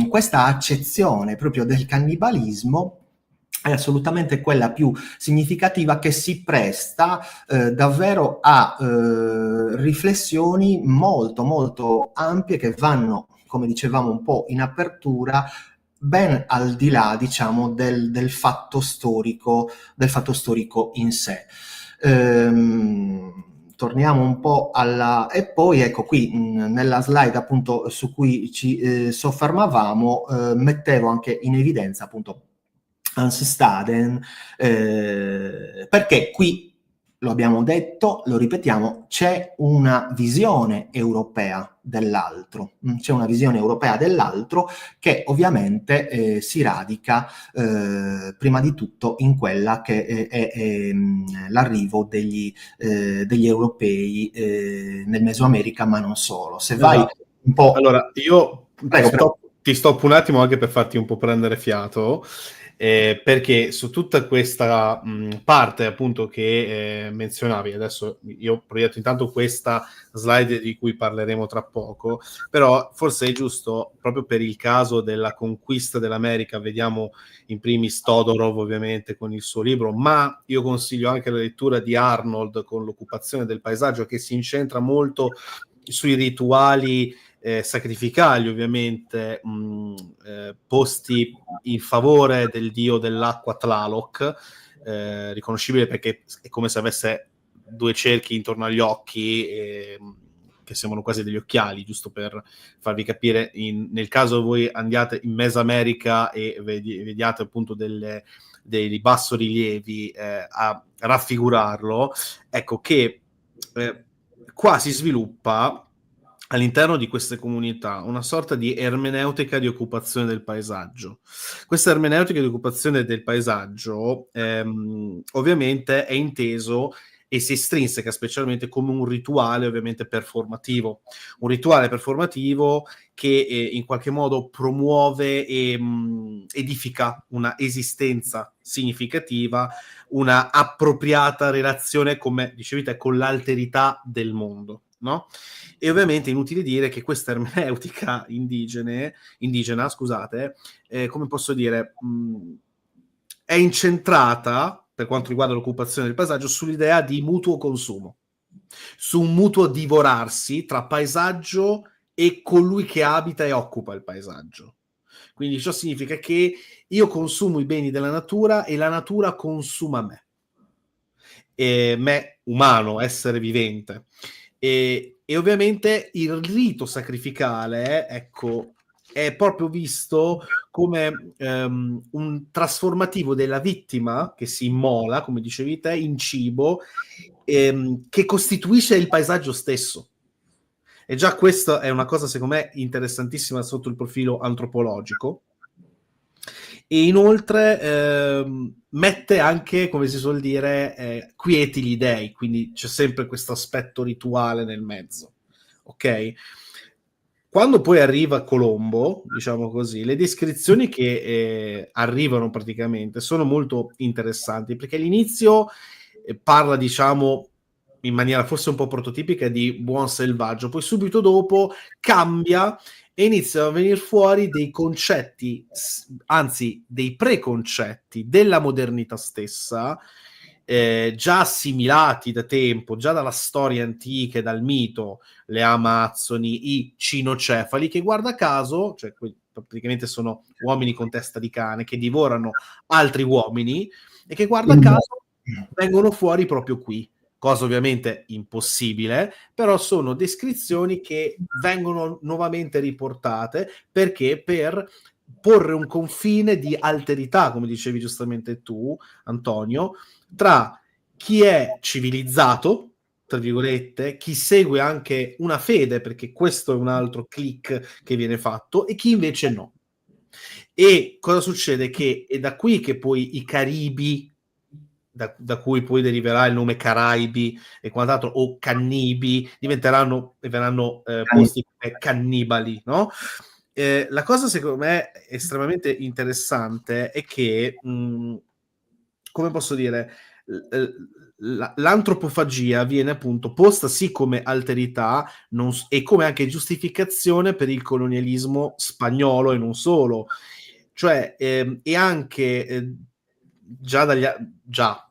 questa accezione proprio del cannibalismo è assolutamente quella più significativa, che si presta davvero a riflessioni molto molto ampie, che vanno, come dicevamo un po' in apertura, ben al di là, diciamo, del fatto storico in sé. Torniamo un po' e poi ecco qui nella slide appunto su cui ci soffermavamo, mettevo anche in evidenza appunto Hans Staden, perché qui lo abbiamo detto, lo ripetiamo, c'è una visione europea dell'altro, c'è una visione europea dell'altro che ovviamente si radica prima di tutto in quella che è l'arrivo degli europei nel Mesoamerica, ma non solo. Se vai Esatto. un po'... Allora, io Prego. ti stoppo un attimo anche per farti un po' prendere fiato, perché su tutta questa parte appunto che menzionavi, adesso io proietto intanto questa slide di cui parleremo tra poco, però forse è giusto, proprio per il caso della conquista dell'America, vediamo in primis Todorov ovviamente con il suo libro, ma io consiglio anche la lettura di Arnold con l'occupazione del paesaggio, che si incentra molto sui rituali sacrificali, ovviamente posti in favore del dio dell'acqua Tlaloc, riconoscibile perché è come se avesse due cerchi intorno agli occhi che sembrano quasi degli occhiali, giusto per farvi capire. Nel caso voi andiate in Mesoamerica e vediate appunto dei bassorilievi a raffigurarlo, ecco che qua si sviluppa all'interno di queste comunità una sorta di ermeneutica di occupazione del paesaggio. Questa ermeneutica di occupazione del paesaggio ovviamente è inteso e si estrinseca specialmente come un rituale ovviamente performativo, un rituale performativo che in qualche modo promuove e edifica una esistenza significativa, una appropriata relazione, come dicevi te, con l'alterità del mondo, no? E ovviamente è inutile dire che questa ermeneutica indigena, scusate, come posso dire, è incentrata, per quanto riguarda l'occupazione del paesaggio, sull'idea di mutuo consumo, su un mutuo divorarsi tra paesaggio e colui che abita e occupa il paesaggio. Quindi ciò significa che io consumo i beni della natura e la natura consuma me. E me, umano, essere vivente. E ovviamente il rito sacrificale, ecco, è proprio visto come un trasformativo della vittima che si immola, come dicevi te, in cibo, che costituisce il paesaggio stesso. E già questa è una cosa, secondo me, interessantissima sotto il profilo antropologico. E inoltre mette anche, come si suol dire, quieti gli dei, quindi c'è sempre questo aspetto rituale nel mezzo, ok? Quando poi arriva Colombo, diciamo così, le descrizioni che arrivano praticamente sono molto interessanti, perché all'inizio parla, diciamo, in maniera forse un po' prototipica di buon selvaggio, poi subito dopo cambia e iniziano a venire fuori dei concetti, anzi dei preconcetti della modernità stessa, già assimilati da tempo, già dalla storia antica e dal mito, le Amazzoni, i cinocefali, che guarda caso, cioè praticamente sono uomini con testa di cane che divorano altri uomini e che guarda caso vengono fuori proprio qui. Cosa ovviamente impossibile, però sono descrizioni che vengono nuovamente riportate perché per porre un confine di alterità, come dicevi giustamente tu, Antonio, tra chi è civilizzato, tra virgolette, chi segue anche una fede, perché questo è un altro click che viene fatto, e chi invece no. E cosa succede? Che è da qui che poi i Caribi, da cui poi deriverà il nome Caraibi e quant'altro, o Cannibi, diventeranno e verranno posti come cannibali, no? La cosa secondo me estremamente interessante è che, come posso dire, l'antropofagia viene appunto posta sì come alterità e come anche giustificazione per il colonialismo spagnolo e non solo, cioè e anche già in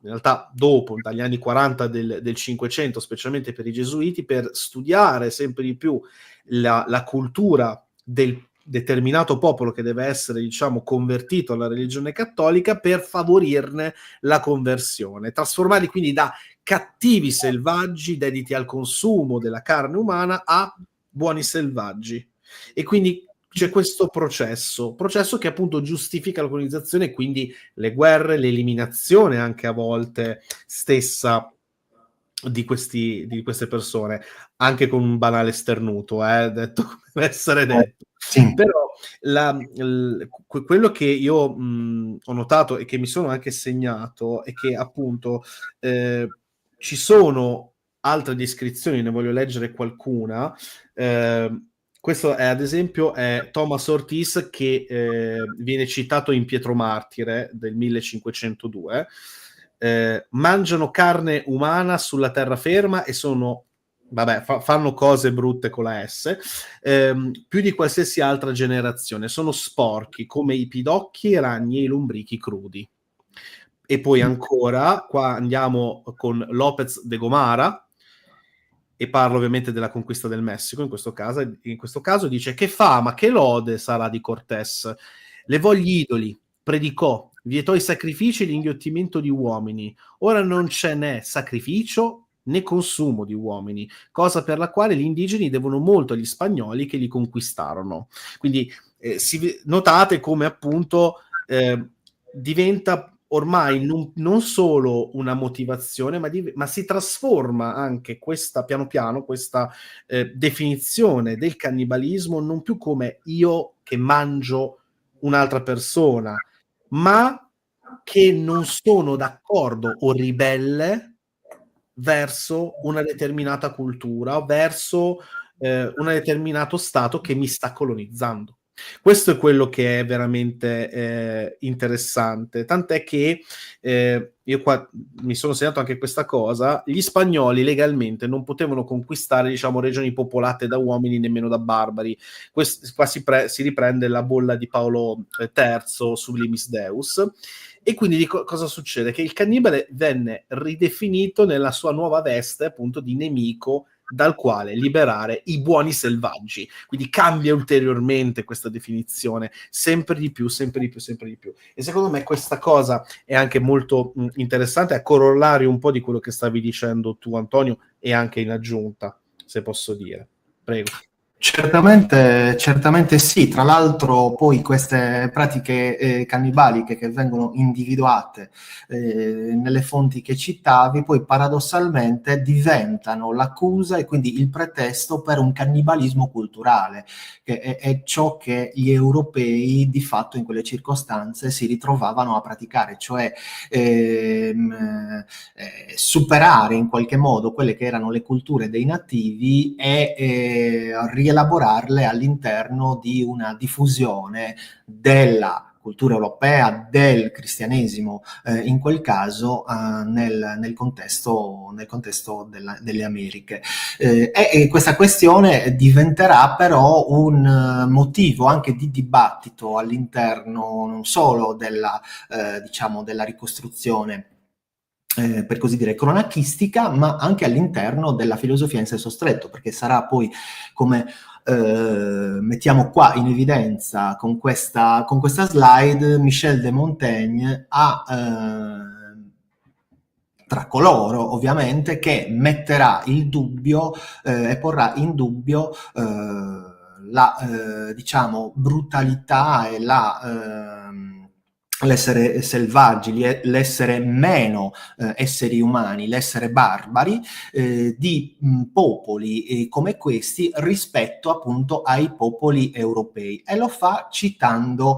realtà dopo, dagli anni 40 del 500, specialmente per i gesuiti, per studiare sempre di più la cultura del determinato popolo che deve essere, diciamo, convertito alla religione cattolica, per favorirne la conversione, trasformarli quindi da cattivi selvaggi dediti al consumo della carne umana a buoni selvaggi. E quindi c'è questo processo che appunto giustifica la colonizzazione e quindi le guerre, l'eliminazione anche a volte stessa di queste persone, anche con un banale sternuto, detto come deve essere detto. Sì. Però quello che io ho notato e che mi sono anche segnato è che appunto ci sono altre descrizioni, ne voglio leggere qualcuna. Questo è ad esempio è Thomas Ortiz, che viene citato in Pietro Martire del 1502. Mangiano carne umana sulla terraferma e sono, vabbè, fanno cose brutte con la S, più di qualsiasi altra generazione. Sono sporchi come i pidocchi, i ragni e i lombrichi crudi. E poi ancora, qua andiamo con López de Gomara, e parlo ovviamente della conquista del Messico, in questo caso dice: che fama, che lode sarà di Cortés, levò gli idoli, predicò, vietò i sacrifici e l'inghiottimento di uomini. Ora non ce n'è sacrificio né consumo di uomini, cosa per la quale gli indigeni devono molto agli spagnoli che li conquistarono. Quindi notate come appunto diventa ormai non solo una motivazione, ma si trasforma anche questa, piano piano, questa definizione del cannibalismo non più come io che mangio un'altra persona, ma che non sono d'accordo o ribelle verso una determinata cultura, verso un determinato stato che mi sta colonizzando. Questo è quello che è veramente interessante, tant'è che io qua mi sono segnato anche questa cosa: gli spagnoli legalmente non potevano conquistare, diciamo, regioni popolate da uomini, nemmeno da barbari. Qua si riprende la bolla di Paolo III, Sublimis Deus. E quindi cosa succede? Che il cannibale venne ridefinito nella sua nuova veste, appunto, di nemico dal quale liberare i buoni selvaggi. Quindi cambia ulteriormente questa definizione, sempre di più, sempre di più, sempre di più. E secondo me questa cosa è anche molto interessante, a corollario un po' di quello che stavi dicendo tu, Antonio, e anche in aggiunta, se posso dire. Prego. Certamente sì. Tra l'altro poi queste pratiche cannibaliche che vengono individuate nelle fonti che citavi, poi paradossalmente diventano l'accusa e quindi il pretesto per un cannibalismo culturale, che è ciò che gli europei di fatto in quelle circostanze si ritrovavano a praticare, cioè superare in qualche modo quelle che erano le culture dei nativi e rielaborarle all'interno di una diffusione della cultura europea, del cristianesimo, in quel caso nel contesto delle Americhe. E questa questione diventerà però un motivo anche di dibattito all'interno non solo della ricostruzione per così dire cronacistica, ma anche all'interno della filosofia in senso stretto, perché sarà poi, come mettiamo qua in evidenza con questa slide, Michel de Montaigne tra coloro ovviamente che metterà il dubbio e porrà in dubbio la brutalità e l'essere selvaggi, l'essere meno esseri umani, l'essere barbari di popoli come questi rispetto appunto ai popoli europei, e lo fa citando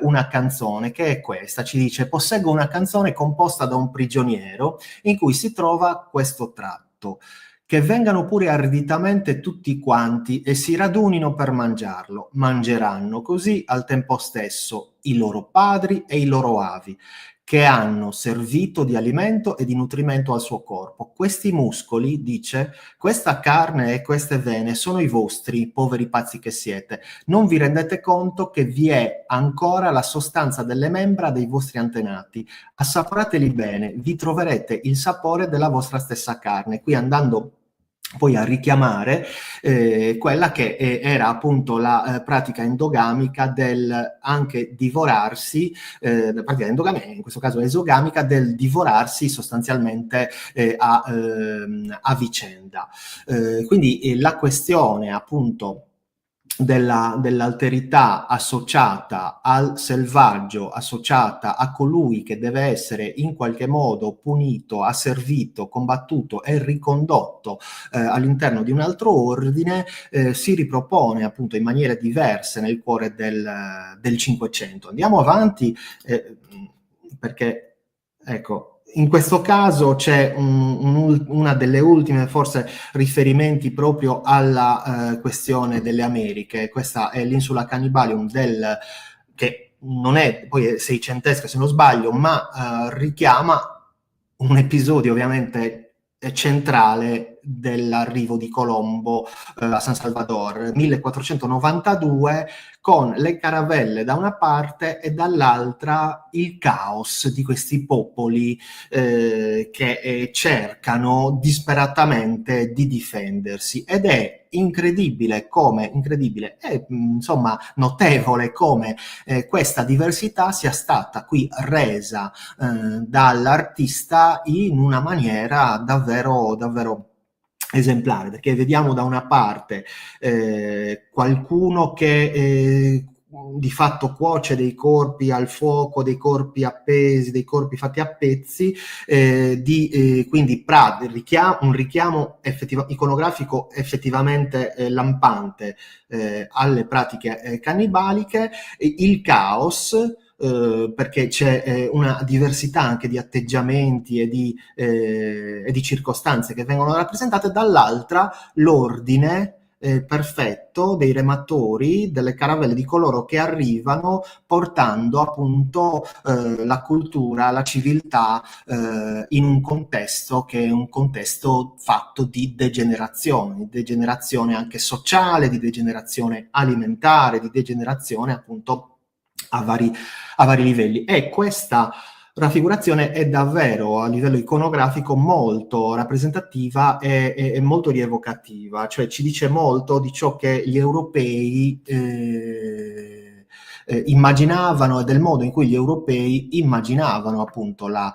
una canzone che è questa. Ci dice: posseggo una canzone composta da un prigioniero in cui si trova questo tratto: che vengano pure arditamente tutti quanti e si radunino per mangiarlo. Mangeranno così al tempo stesso i loro padri e i loro avi, che hanno servito di alimento e di nutrimento al suo corpo. Questi muscoli, dice, questa carne e queste vene sono i vostri, poveri pazzi che siete. Non vi rendete conto che vi è ancora la sostanza delle membra dei vostri antenati. Assaporateli bene, vi troverete il sapore della vostra stessa carne. Qui andando poi a richiamare quella che era appunto la pratica endogamica del anche divorarsi, la pratica endogamica, in questo caso esogamica, del divorarsi sostanzialmente a vicenda. Quindi la questione appunto dell'alterità associata al selvaggio, associata a colui che deve essere in qualche modo punito, asservito, combattuto e ricondotto all'interno di un altro ordine, si ripropone appunto in maniere diverse nel cuore del Cinquecento. Andiamo avanti perché, ecco, in questo caso c'è una delle ultime, forse, riferimenti proprio alla questione delle Americhe. Questa è l'Insula Cannibalium che non è poi seicentesca se non sbaglio, ma richiama un episodio ovviamente centrale dell'arrivo di Colombo a San Salvador, 1492, con le caravelle da una parte e dall'altra il caos di questi popoli che cercano disperatamente di difendersi, ed è incredibile e insomma notevole come questa diversità sia stata qui resa dall'artista in una maniera davvero esemplare, perché vediamo da una parte qualcuno che di fatto cuoce dei corpi al fuoco, dei corpi appesi, dei corpi fatti a pezzi, quindi un richiamo iconografico effettivamente lampante alle pratiche cannibaliche, il caos, perché c'è una diversità anche di atteggiamenti e di circostanze che vengono rappresentate, dall'altra l'ordine perfetto dei rematori, delle caravelle, di coloro che arrivano portando appunto la cultura, la civiltà in un contesto che è un contesto fatto di degenerazione anche sociale, di degenerazione alimentare, di degenerazione appunto a vari livelli. E questa raffigurazione è davvero a livello iconografico molto rappresentativa e molto rievocativa, cioè ci dice molto di ciò che gli europei immaginavano, e del modo in cui gli europei immaginavano appunto la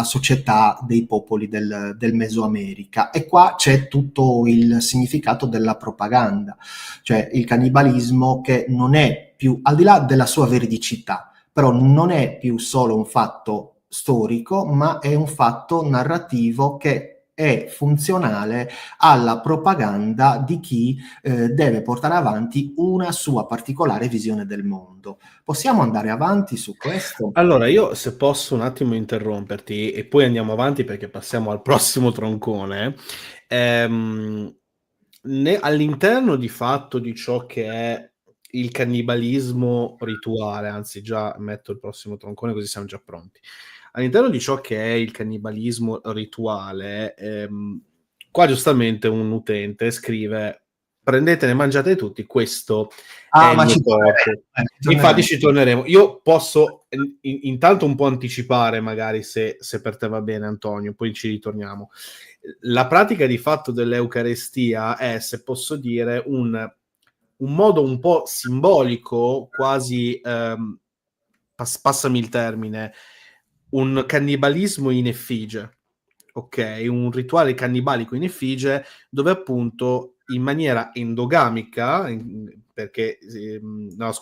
società dei popoli del Mesoamerica. E qua c'è tutto il significato della propaganda, cioè il cannibalismo che non è più, al di là della sua veridicità, però non è più solo un fatto storico, ma è un fatto narrativo che è funzionale alla propaganda di chi deve portare avanti una sua particolare visione del mondo. Possiamo andare avanti su questo? Allora, io se posso un attimo interromperti e poi andiamo avanti perché passiamo al prossimo troncone. All'interno di fatto di ciò che è il cannibalismo rituale, anzi già metto il prossimo troncone così siamo già pronti. All'interno di ciò che è il cannibalismo rituale, qua giustamente un utente scrive: prendetene, mangiate tutti, questo è il Ma mio ci corpo. Infatti ci torneremo. Io posso intanto un po' anticipare, magari se per te va bene, Antonio, poi ci ritorniamo. La pratica di fatto dell'Eucarestia è, se posso dire, un modo un po' simbolico, quasi, passami il termine, un cannibalismo in effigie, ok? Un rituale cannibalico in effigie dove appunto in maniera endogamica, perché no,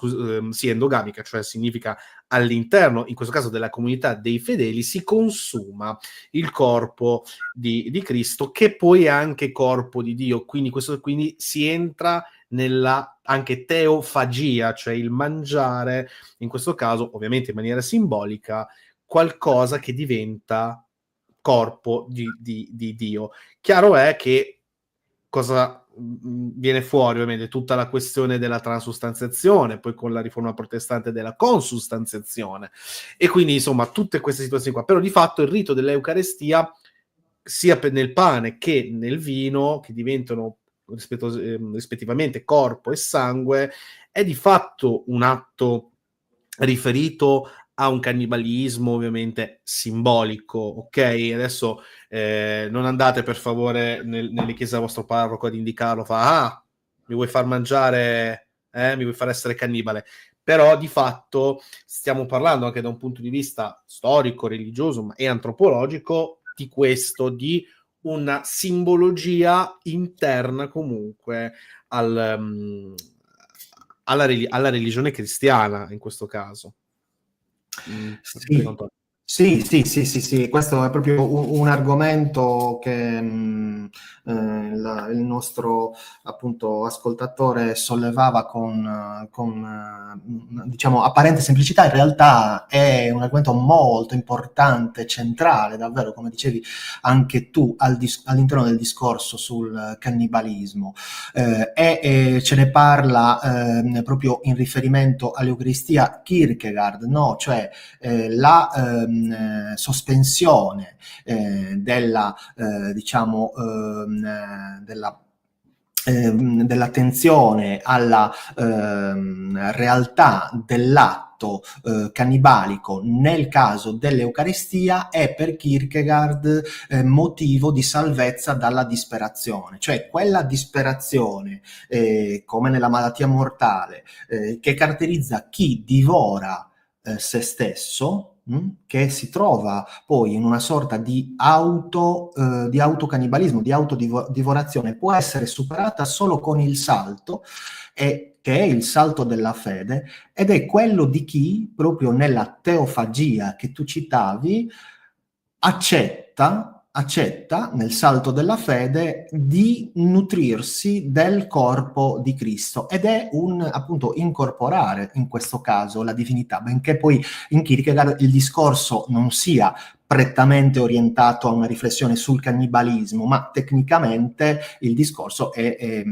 sì, endogamica, cioè significa all'interno, in questo caso della comunità dei fedeli, si consuma il corpo di Cristo, che poi è anche corpo di Dio, quindi si entra nella anche teofagia, cioè il mangiare, in questo caso ovviamente in maniera simbolica, qualcosa che diventa corpo di Dio. Chiaro è che cosa viene fuori, ovviamente, tutta la questione della transustanziazione, poi con la riforma protestante della consustanziazione, e quindi insomma tutte queste situazioni qua. Però di fatto il rito dell'Eucarestia, sia nel pane che nel vino, che diventano rispettivamente corpo e sangue, è di fatto un atto riferito a un cannibalismo ovviamente simbolico, ok? Adesso non andate per favore nelle chiese del vostro parroco ad indicarlo, mi vuoi far mangiare, mi vuoi far essere cannibale. Però di fatto stiamo parlando anche da un punto di vista storico, religioso e antropologico di questo, di una simbologia interna comunque alla religione cristiana in questo caso. Sì, sì, questo è proprio un argomento che il nostro appunto ascoltatore sollevava con diciamo apparente semplicità. In realtà è un argomento molto importante, centrale, davvero, come dicevi anche tu, all'interno del discorso sul cannibalismo. Ce ne parla proprio in riferimento all'Eucaristia Kierkegaard, no? Cioè la sospensione diciamo, dell'attenzione alla realtà dell'atto cannibalico nel caso dell'Eucaristia è per Kierkegaard motivo di salvezza dalla disperazione, cioè quella disperazione come nella malattia mortale che caratterizza chi divora se stesso, che si trova poi in una sorta di autocannibalismo, di autodivorazione, può essere superata solo con il salto, che è il salto della fede, ed è quello di chi, proprio nella teofagia che tu citavi, accetta nel salto della fede di nutrirsi del corpo di Cristo, ed è appunto incorporare in questo caso la divinità, benché poi in Kierkegaard il discorso non sia prettamente orientato a una riflessione sul cannibalismo, ma tecnicamente il discorso è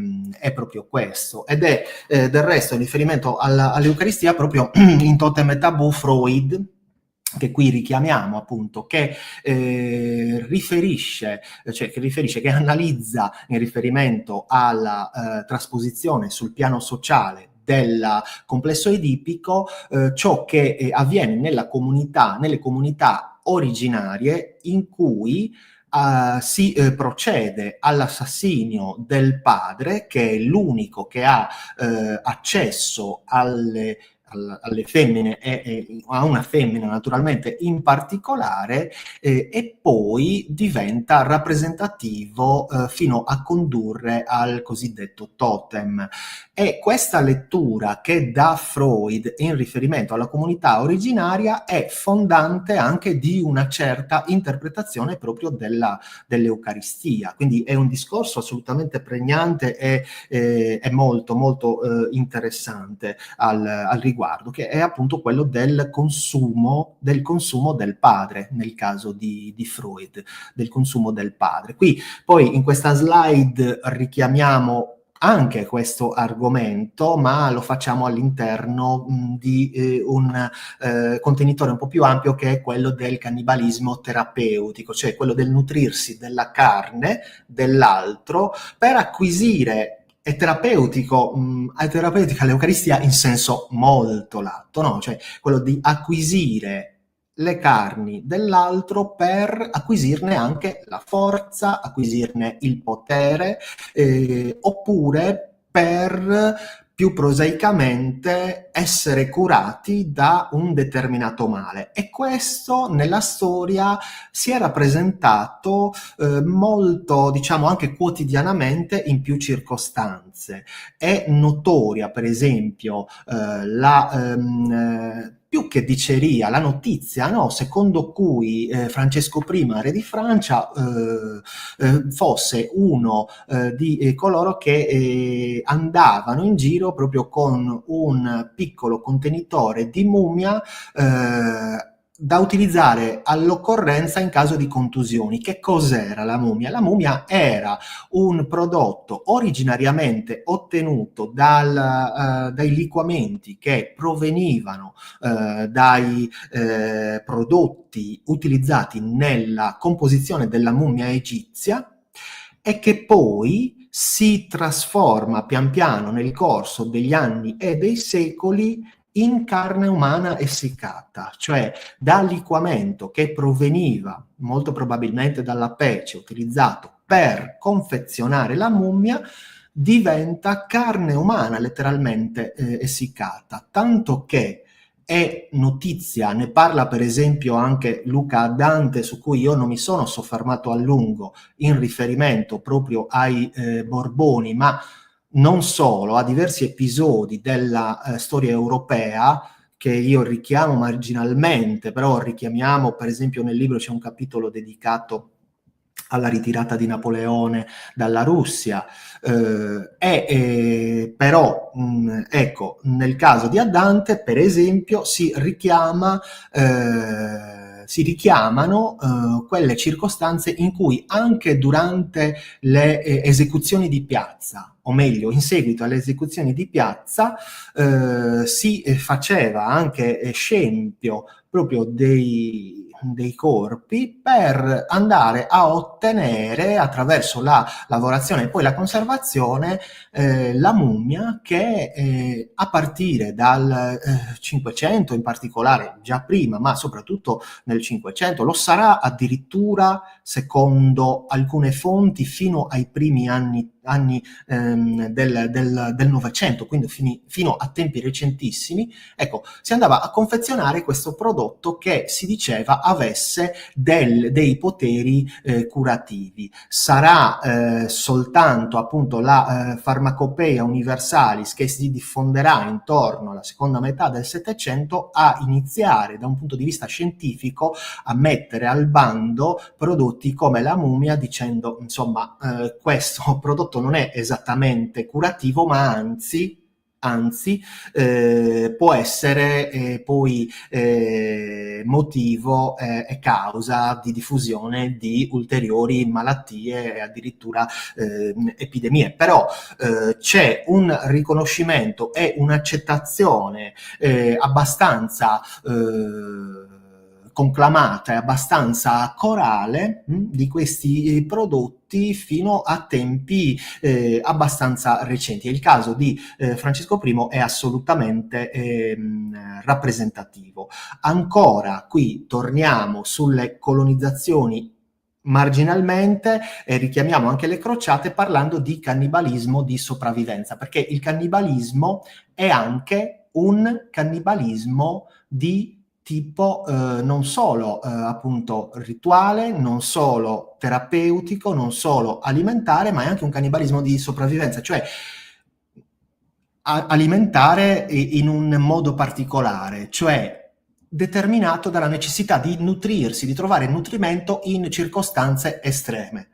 proprio questo, ed è del resto in riferimento all'Eucaristia proprio in Totem e Tabù Freud, che qui richiamiamo appunto, che riferisce, che analizza in riferimento alla trasposizione sul piano sociale del complesso edipico ciò che avviene nelle comunità originarie in cui si procede all'assassinio del padre, che è l'unico che ha accesso alle femmine e a una femmina naturalmente in particolare, e poi diventa rappresentativo fino a condurre al cosiddetto totem. E questa lettura che dà Freud in riferimento alla comunità originaria è fondante anche di una certa interpretazione proprio dell'Eucaristia, quindi è un discorso assolutamente pregnante e molto molto interessante al riguardo, che è appunto quello del consumo del padre, nel caso di Freud, del consumo del padre. Qui poi in questa slide richiamiamo anche questo argomento, ma lo facciamo all'interno di un contenitore un po' più ampio, che è quello del cannibalismo terapeutico, cioè quello del nutrirsi della carne dell'altro per acquisire. È terapeutica l'Eucaristia in senso molto lato, no? Cioè quello di acquisire le carni dell'altro per acquisirne anche la forza, acquisirne il potere, oppure per più prosaicamente essere curati da un determinato male. E questo nella storia si è rappresentato molto, diciamo, anche quotidianamente in più circostanze. È notoria, per esempio, più che diceria, la notizia, no? Secondo cui Francesco I, re di Francia, fosse uno di coloro che andavano in giro proprio con un piccolo contenitore di mummia da utilizzare all'occorrenza in caso di contusioni. Che cos'era la mummia? La mummia era un prodotto originariamente ottenuto dai liquamenti che provenivano dai prodotti utilizzati nella composizione della mummia egizia, e che poi si trasforma pian piano nel corso degli anni e dei secoli in carne umana essiccata, cioè dal liquamento che proveniva molto probabilmente dalla pece utilizzato per confezionare la mummia, diventa carne umana letteralmente essiccata, tanto che è notizia, ne parla per esempio anche Luca Dante, su cui io non mi sono soffermato a lungo in riferimento proprio ai Borboni, ma non solo, a diversi episodi della storia europea che io richiamo marginalmente, però richiamiamo, per esempio nel libro c'è un capitolo dedicato alla ritirata di Napoleone dalla Russia, però ecco, nel caso di Dante, per esempio, si richiamano quelle circostanze in cui anche durante le esecuzioni di piazza, o meglio, in seguito alle esecuzioni di piazza, si faceva anche scempio proprio dei corpi per andare a ottenere attraverso la lavorazione e poi la conservazione la mummia che a partire dal 500 in particolare, già prima ma soprattutto nel 500, lo sarà addirittura secondo alcune fonti fino ai primi anni del Novecento, quindi fino a tempi recentissimi. Ecco, si andava a confezionare questo prodotto che si diceva avesse dei poteri curativi. Sarà soltanto appunto la Pharmacopoeia Universalis, che si diffonderà intorno alla seconda metà del Settecento, a iniziare da un punto di vista scientifico a mettere al bando prodotti come la mummia, dicendo insomma questo prodotto non è esattamente curativo, ma anzi può essere poi motivo e causa di diffusione di ulteriori malattie e addirittura epidemie. Però c'è un riconoscimento e un'accettazione abbastanza conclamata e abbastanza corale di questi prodotti fino a tempi abbastanza recenti. E il caso di Francesco I è assolutamente rappresentativo. Ancora qui torniamo sulle colonizzazioni marginalmente e richiamiamo anche le crociate parlando di cannibalismo di sopravvivenza, perché il cannibalismo è anche un cannibalismo di tipo non solo appunto rituale, non solo terapeutico, non solo alimentare, ma è anche un cannibalismo di sopravvivenza, cioè alimentare in un modo particolare, cioè determinato dalla necessità di nutrirsi, di trovare nutrimento in circostanze estreme.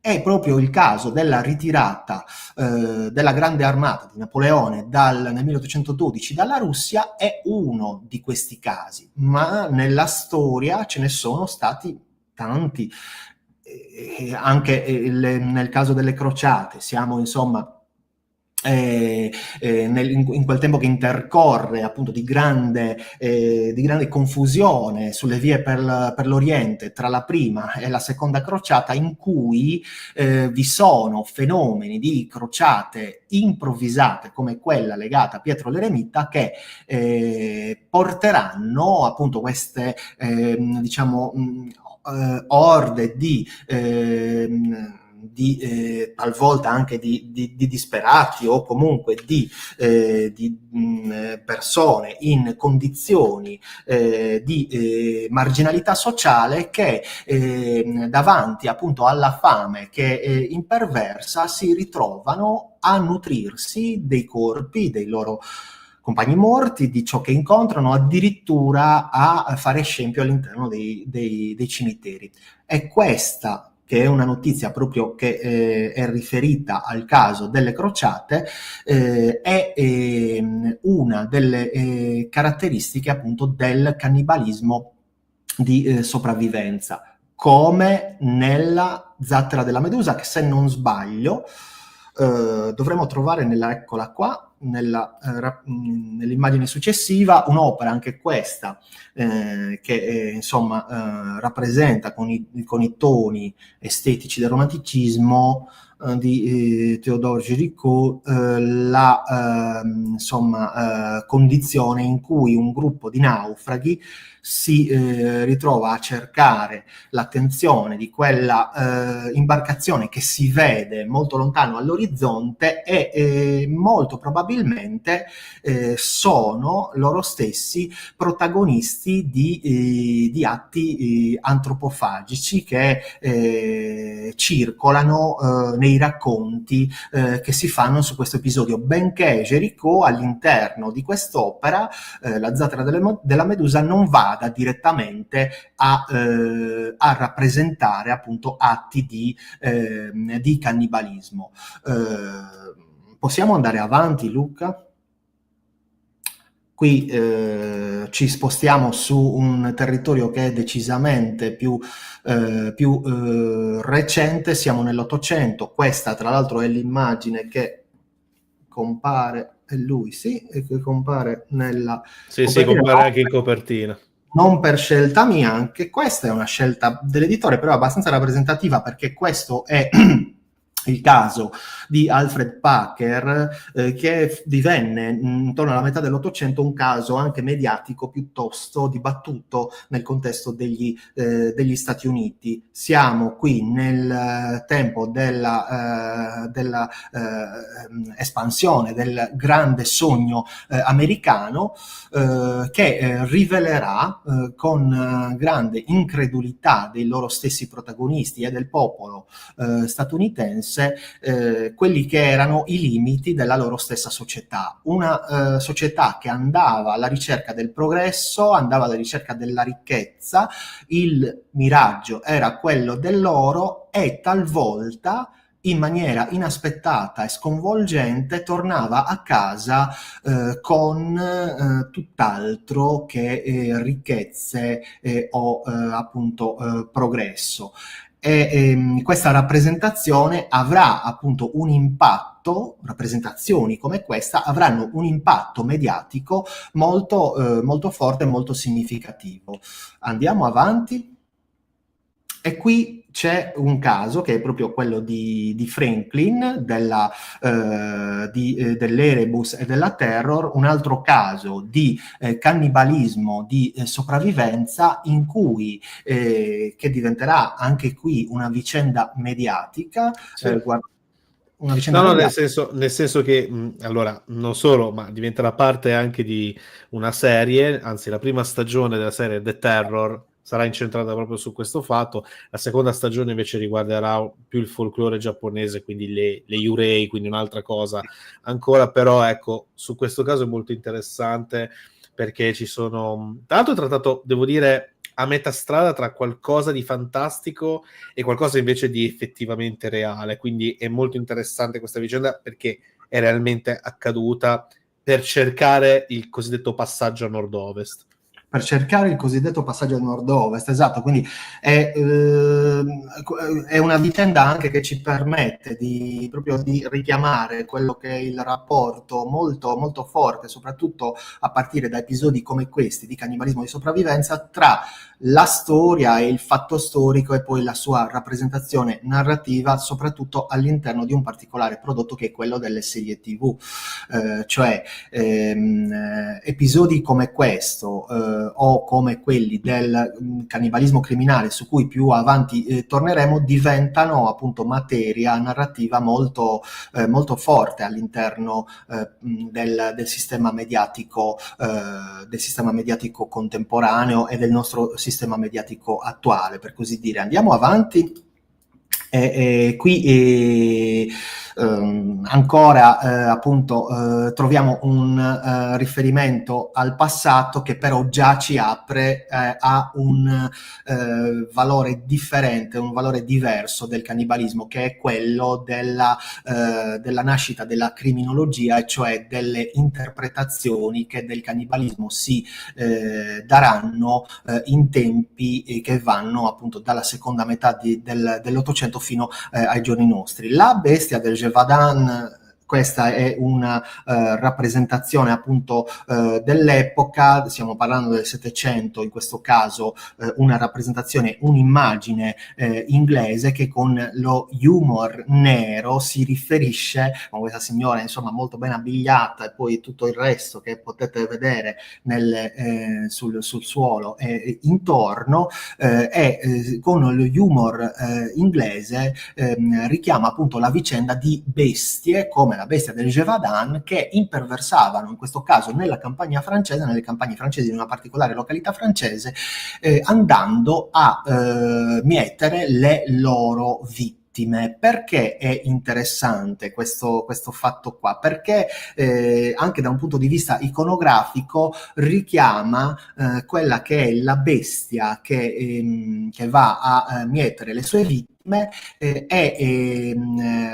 È proprio il caso della ritirata della grande armata di Napoleone nel 1812 dalla Russia, è uno di questi casi, ma nella storia ce ne sono stati tanti, anche nel caso delle crociate, siamo insomma in quel tempo che intercorre appunto di grande confusione sulle vie per l'Oriente tra la prima e la seconda crociata, in cui vi sono fenomeni di crociate improvvisate come quella legata a Pietro l'Eremita che porteranno appunto queste diciamo orde talvolta anche di disperati o comunque di persone in condizioni di marginalità sociale che davanti appunto alla fame che imperversa si ritrovano a nutrirsi dei corpi dei loro compagni morti, di ciò che incontrano, addirittura a fare scempio all'interno dei cimiteri. È questa che è una notizia proprio che è riferita al caso delle crociate, è una delle caratteristiche appunto del cannibalismo di sopravvivenza, come nella zattera della Medusa, che se non sbaglio dovremo trovare eccola qua, nell'immagine successiva, un'opera anche questa che insomma rappresenta con i toni estetici del romanticismo di Théodore Géricault la condizione in cui un gruppo di naufraghi si ritrova a cercare l'attenzione di quella imbarcazione che si vede molto lontano all'orizzonte e molto probabilmente sono loro stessi protagonisti di atti antropofagici che circolano nei racconti che si fanno su questo episodio, benché Géricault all'interno di quest'opera, La zattera della Medusa, non vada direttamente a rappresentare appunto atti di cannibalismo. Possiamo andare avanti, Luca? Qui ci spostiamo su un territorio che è decisamente più recente, siamo nell'Ottocento. Questa tra l'altro è l'immagine che compare, è lui, sì, e che compare nella Sì, compare anche in copertina. Non per scelta mia, anche questa è una scelta dell'editore, però abbastanza rappresentativa, perché questo è il caso di Alfred Packer, che divenne intorno alla metà dell'Ottocento un caso anche mediatico piuttosto dibattuto nel contesto degli Stati Uniti. Siamo qui nel tempo della espansione del grande sogno americano, che rivelerà con grande incredulità dei loro stessi protagonisti e del popolo statunitense quelli che erano i limiti della loro stessa società. Una società che andava alla ricerca del progresso, andava alla ricerca della ricchezza, il miraggio era quello dell'oro, e talvolta in maniera inaspettata e sconvolgente tornava a casa con tutt'altro che ricchezze o appunto progresso. Questa rappresentazione avrà appunto un impatto, rappresentazioni come questa avranno un impatto mediatico molto forte e molto significativo. Andiamo avanti. E qui c'è un caso che è proprio quello di Franklin, dell'Erebus e della Terror, un altro caso di cannibalismo, di sopravvivenza, in cui che diventerà anche qui una vicenda mediatica. Sì. Una vicenda mediatica. Nel senso che allora non solo, ma diventerà parte anche di una serie, anzi la prima stagione della serie The Terror sarà incentrata proprio su questo fatto, la seconda stagione invece riguarderà più il folklore giapponese, quindi le yurei, quindi un'altra cosa ancora, però ecco, su questo caso è molto interessante perché ci sono, tra l'altro trattato, devo dire, a metà strada tra qualcosa di fantastico e qualcosa invece di effettivamente reale, quindi è molto interessante questa vicenda perché è realmente accaduta per cercare il cosiddetto passaggio a nord-ovest. Per cercare il cosiddetto passaggio a nord-ovest, esatto, quindi è una vicenda anche che ci permette proprio di richiamare quello che è il rapporto molto forte, soprattutto a partire da episodi come questi di cannibalismo di sopravvivenza, tra la storia e il fatto storico e poi la sua rappresentazione narrativa, soprattutto all'interno di un particolare prodotto che è quello delle serie TV, cioè episodi come questo o come quelli del cannibalismo criminale, su cui più avanti torneremo, diventano appunto materia narrativa molto forte all'interno del sistema mediatico contemporaneo e del nostro sistema mediatico attuale, per così dire. Andiamo avanti. Qui ancora appunto troviamo un riferimento al passato che però già ci apre a un valore differente, un valore diverso del cannibalismo, che è quello della nascita della criminologia, e cioè delle interpretazioni che del cannibalismo si daranno in tempi che vanno appunto dalla seconda metà dell'Ottocento fino ai giorni nostri. La bestia del Gévaudan questa è una rappresentazione appunto dell'epoca, stiamo parlando del Settecento in questo caso, una rappresentazione, un'immagine inglese che con lo humor nero si riferisce, con questa signora insomma molto ben abbigliata e poi tutto il resto che potete vedere sul suolo e intorno, e con lo humor inglese richiama appunto la vicenda di bestie come la bestia del Gévaudan che imperversavano in questo caso nella campagna francese, nelle campagne francesi di una particolare località francese, andando a mietere le loro vittime. Perché è interessante questo fatto qua? Perché anche da un punto di vista iconografico richiama quella che è la bestia che va a mietere le sue vittime e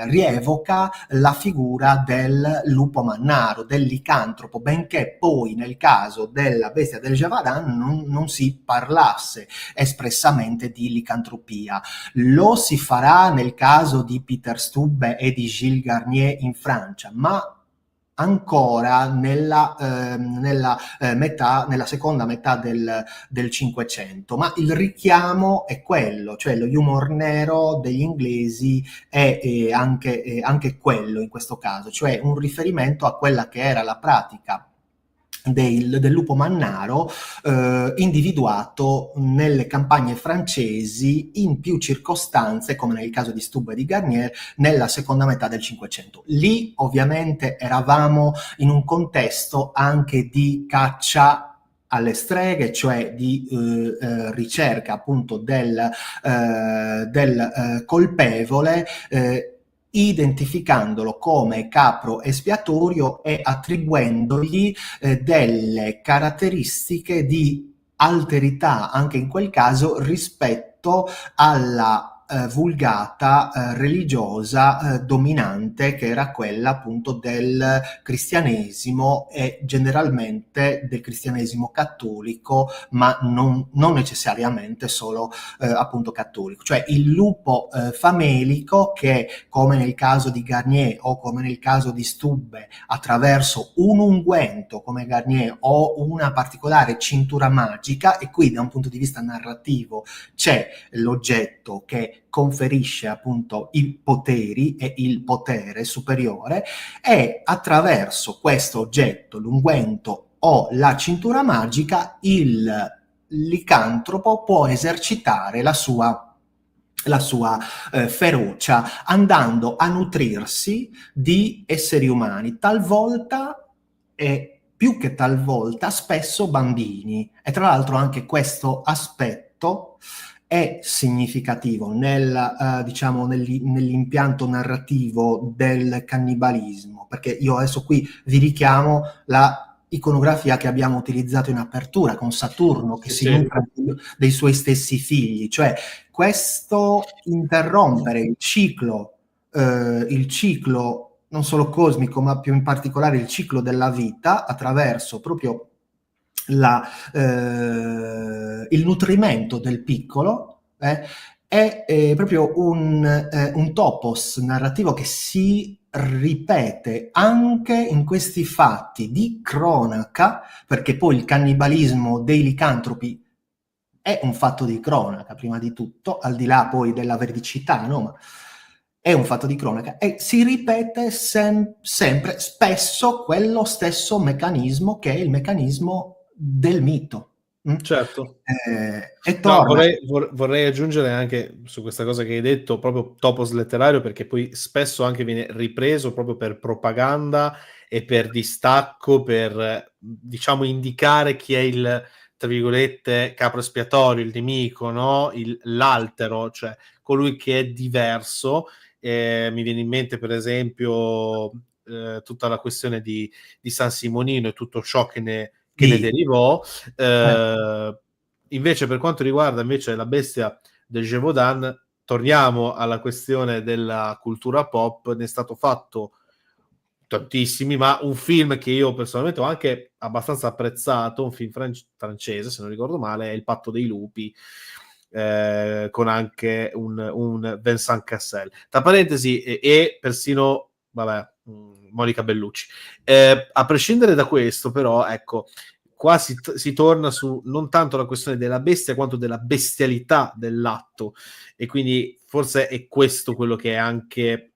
rievoca la figura del lupo mannaro, del licantropo, benché poi nel caso della bestia del Gévaudan non si parlasse espressamente di licantropia. Lo si farà nel caso di Peter Stubbe e di Gilles Garnier in Francia, ma ancora nella seconda metà del Cinquecento, ma il richiamo è quello, cioè lo humor nero degli inglesi è anche quello in questo caso, cioè un riferimento a quella che era la pratica del lupo mannaro individuato nelle campagne francesi in più circostanze, come nel caso di Stubbe e di Garnier, nella seconda metà del Cinquecento. Lì ovviamente eravamo in un contesto anche di caccia alle streghe, cioè di ricerca appunto del colpevole, identificandolo come capro espiatorio e attribuendogli delle caratteristiche di alterità anche in quel caso rispetto alla vulgata religiosa dominante che era quella appunto del cristianesimo e generalmente del cristianesimo cattolico, ma non necessariamente solo appunto cattolico, cioè il lupo famelico che, come nel caso di Garnier o come nel caso di Stubbe, attraverso un unguento come Garnier o una particolare cintura magica, e qui da un punto di vista narrativo c'è l'oggetto che conferisce appunto i poteri e il potere superiore, e attraverso questo oggetto, l'unguento o la cintura magica, il licantropo può esercitare la sua ferocia andando a nutrirsi di esseri umani, talvolta e più che talvolta spesso bambini, e tra l'altro anche questo aspetto è significativo diciamo nell'impianto narrativo del cannibalismo, perché io adesso qui vi richiamo la iconografia che abbiamo utilizzato in apertura con Saturno che si nutre dei suoi stessi figli, cioè questo interrompere il ciclo non solo cosmico ma più in particolare il ciclo della vita attraverso proprio il nutrimento del piccolo è proprio un topos narrativo che si ripete anche in questi fatti di cronaca, perché poi il cannibalismo dei licantropi è un fatto di cronaca prima di tutto, al di là poi della veridicità, no? Ma è un fatto di cronaca e si ripete sempre, spesso, quello stesso meccanismo che è il meccanismo del mito. Certo. E torna. No, vorrei aggiungere anche su questa cosa che hai detto, proprio topos letterario, perché poi spesso anche viene ripreso proprio per propaganda e per distacco, per diciamo indicare chi è il, tra virgolette, capro espiatorio, il nemico, no? L'altero, cioè colui che è diverso. Mi viene in mente per esempio tutta la questione di San Simonino e tutto ciò che ne derivò. Invece per quanto riguarda invece la bestia del Gévaudan, torniamo alla questione della cultura pop, ne è stato fatto tantissimi, ma un film che io personalmente ho anche abbastanza apprezzato, un film francese se non ricordo male, è Il patto dei lupi, con anche un Vincent Cassel. Tra parentesi, e persino, vabbè, Monica Bellucci. A prescindere da questo, però, ecco, qua si torna su non tanto la questione della bestia quanto della bestialità dell'atto, e quindi forse è questo quello che è anche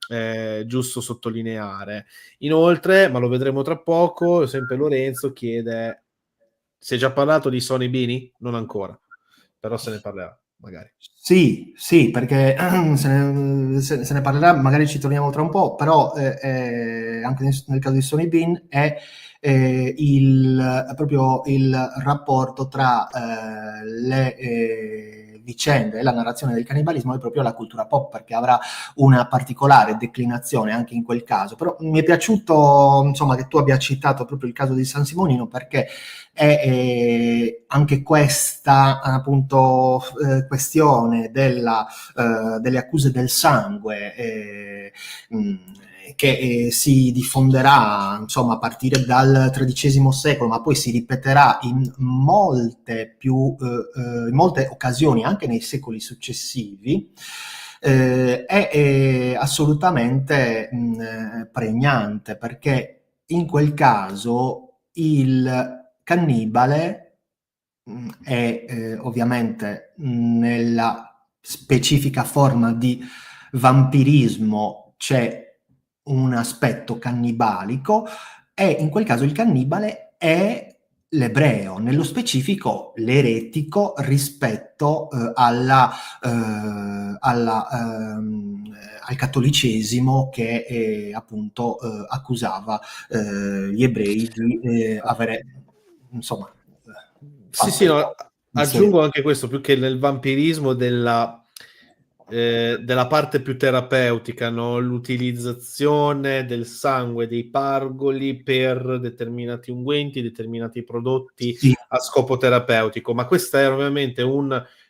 giusto sottolineare. Inoltre, ma lo vedremo tra poco, sempre Lorenzo chiede: si è già parlato di Sony Bini? Non ancora, però se ne parlerà magari. Sì, sì, perché se ne parlerà, magari ci torniamo tra un po', però anche nel caso di Sony Bean è proprio il rapporto tra le vicende e la narrazione del cannibalismo e proprio la cultura pop, perché avrà una particolare declinazione anche in quel caso. Però mi è piaciuto, insomma, che tu abbia citato proprio il caso di San Simonino, perché è anche questa appunto questione delle accuse del sangue che si diffonderà insomma a partire dal XIII secolo, ma poi si ripeterà in molte occasioni anche nei secoli successivi, è assolutamente pregnante, perché in quel caso il cannibale è ovviamente nella specifica forma di vampirismo c'è un aspetto cannibalico, e in quel caso il cannibale è l'ebreo, nello specifico l'eretico rispetto al cattolicesimo che appunto accusava gli ebrei di avere insomma Sì, no, aggiungo anche questo, più che nel vampirismo della parte più terapeutica, no? L'utilizzazione del sangue dei pargoli per determinati unguenti, determinati prodotti sì. a scopo terapeutico, ma questo è ovviamente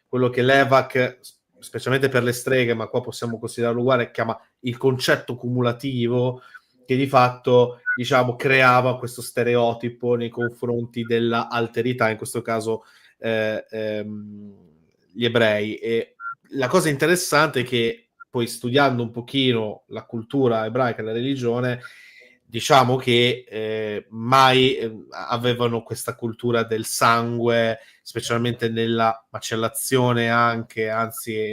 quello che Levac, specialmente per le streghe, ma qua possiamo considerarlo uguale, chiama il concetto cumulativo, che di fatto, diciamo, creava questo stereotipo nei confronti della alterità, in questo caso gli ebrei. E la cosa interessante è che poi, studiando un pochino la cultura ebraica e la religione, diciamo che mai avevano questa cultura del sangue, specialmente nella macellazione anche, anzi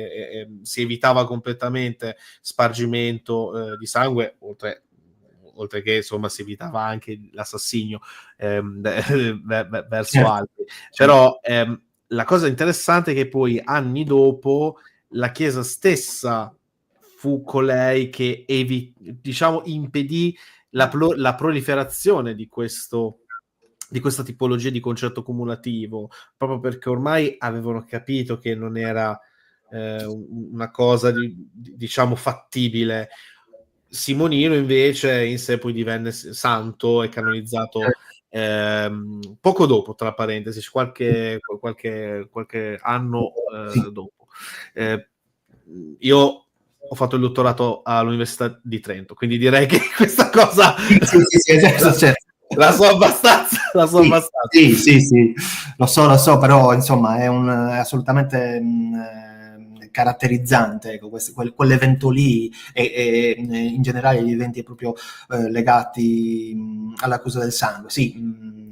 si evitava completamente spargimento di sangue, oltre che insomma si evitava anche l'assassinio verso altri. Però la cosa interessante è che poi anni dopo la Chiesa stessa fu colei che diciamo impedì la proliferazione di questa tipologia di concetto cumulativo, proprio perché ormai avevano capito che non era una cosa diciamo fattibile. Simonino invece in sé poi divenne santo e canonizzato poco dopo, tra parentesi, qualche anno dopo. Io ho fatto il dottorato all'Università di Trento, quindi direi che questa cosa certo. La so abbastanza. Sì, lo so, però insomma è assolutamente caratterizzante, ecco, quell'evento lì e in generale gli eventi proprio legati all'accusa del sangue, sì.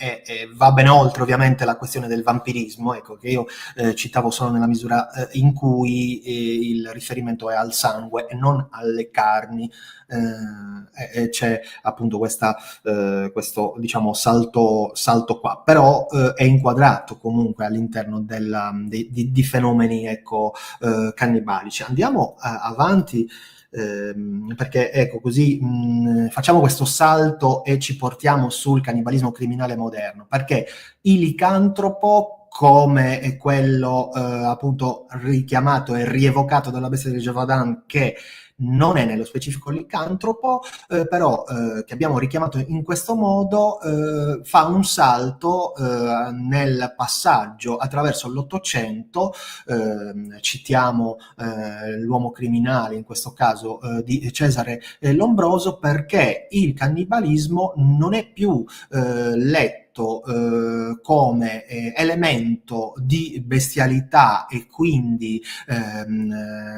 E va ben oltre ovviamente la questione del vampirismo, ecco, che io citavo solo nella misura in cui il riferimento è al sangue e non alle carni, e c'è appunto questo diciamo salto qua, però è inquadrato comunque all'interno di fenomeni ecco cannibalici. Andiamo avanti. Perché ecco così facciamo questo salto e ci portiamo sul cannibalismo criminale moderno, perché il licantropo, come è quello appunto richiamato e rievocato dalla bestia di Gévaudan, che non è nello specifico licantropo, però che abbiamo richiamato in questo modo, fa un salto nel passaggio attraverso l'Ottocento. Citiamo l'uomo criminale, in questo caso di Cesare Lombroso, perché il cannibalismo non è più letto letto come elemento di bestialità e quindi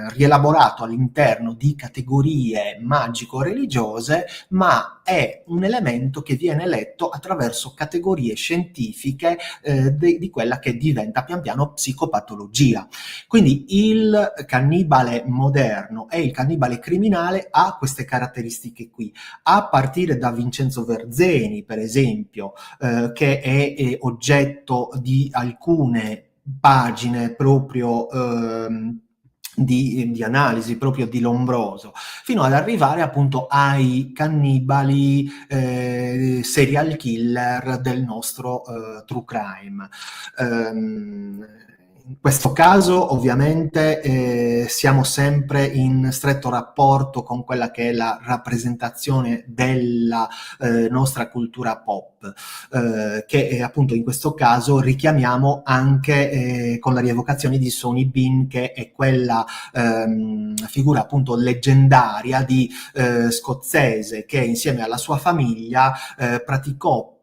rielaborato all'interno di categorie magico-religiose, ma è un elemento che viene letto attraverso categorie scientifiche di quella che diventa pian piano psicopatologia. Quindi il cannibale moderno e il cannibale criminale ha queste caratteristiche qui, a partire da Vincenzo Verzeni, per esempio, che è oggetto di alcune pagine proprio di analisi proprio di Lombroso, fino ad arrivare appunto ai cannibali serial killer del nostro true crime. In questo caso ovviamente siamo sempre in stretto rapporto con quella che è la rappresentazione della nostra cultura pop, che appunto in questo caso richiamiamo anche con la rievocazione di Sonny Bean, che è quella figura appunto leggendaria di scozzese che insieme alla sua famiglia praticò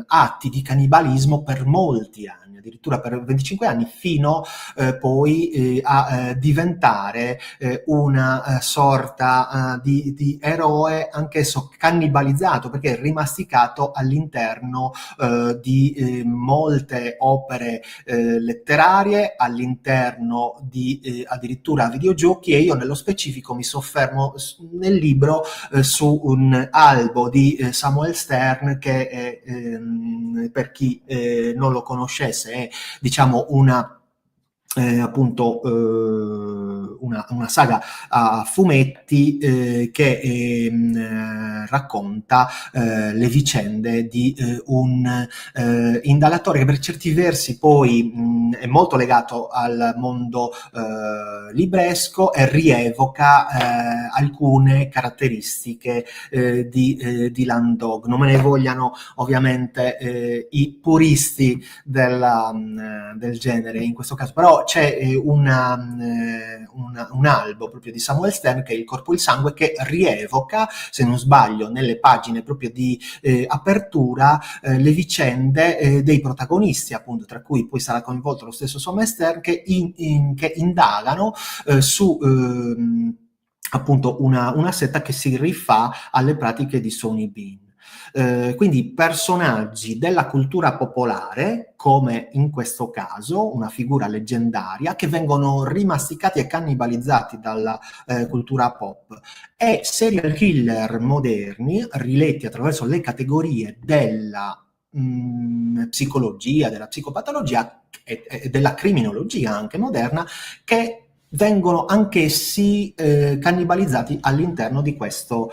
atti di cannibalismo per molti anni, addirittura per 25 anni, fino poi a diventare una sorta di eroe, anch'esso cannibalizzato, perché rimasticato all'interno di molte opere letterarie, all'interno di addirittura videogiochi, e io nello specifico mi soffermo nel libro su un albo di Samuel Stern, che è, per chi non lo conoscesse, è diciamo appunto una saga a fumetti che racconta le vicende di un indagatore che per certi versi poi è molto legato al mondo libresco e rievoca alcune caratteristiche di Landog. Non me ne vogliano ovviamente i puristi del genere in questo caso, però c'è un albo proprio di Samuel Stern, che è Il corpo e il sangue, che rievoca, se non sbaglio, nelle pagine proprio di apertura le vicende dei protagonisti, appunto, tra cui poi sarà coinvolto lo stesso Samuel Stern, che indagano su appunto una setta che si rifà alle pratiche di Sonny Bean. Quindi personaggi della cultura popolare, come in questo caso una figura leggendaria, che vengono rimasticati e cannibalizzati dalla cultura pop, e serial killer moderni riletti attraverso le categorie della psicologia, della psicopatologia e della criminologia anche moderna, che vengono anch'essi cannibalizzati all'interno di questo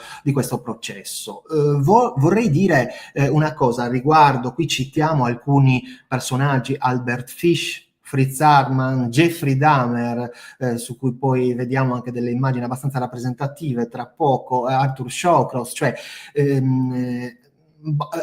processo. Vorrei dire una cosa al riguardo. Qui citiamo alcuni personaggi: Albert Fish, Fritz Hartmann, Jeffrey Dahmer, su cui poi vediamo anche delle immagini abbastanza rappresentative tra poco, Arthur Shawcross, cioè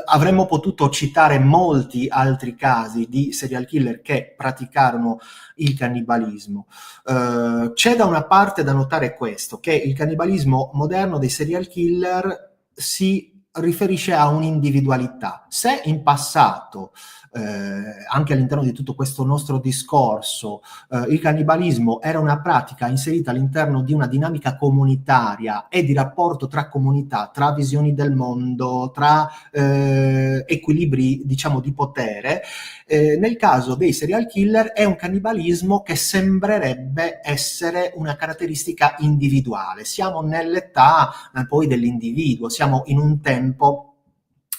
avremmo potuto citare molti altri casi di serial killer che praticarono il cannibalismo. C'è da una parte da notare questo, che il cannibalismo moderno dei serial killer si riferisce a un'individualità. Se in passato, anche all'interno di tutto questo nostro discorso, il cannibalismo era una pratica inserita all'interno di una dinamica comunitaria e di rapporto tra comunità, tra visioni del mondo, tra equilibri, diciamo, di potere, nel caso dei serial killer è un cannibalismo che sembrerebbe essere una caratteristica individuale. Siamo nell'età poi dell'individuo, siamo in un tempo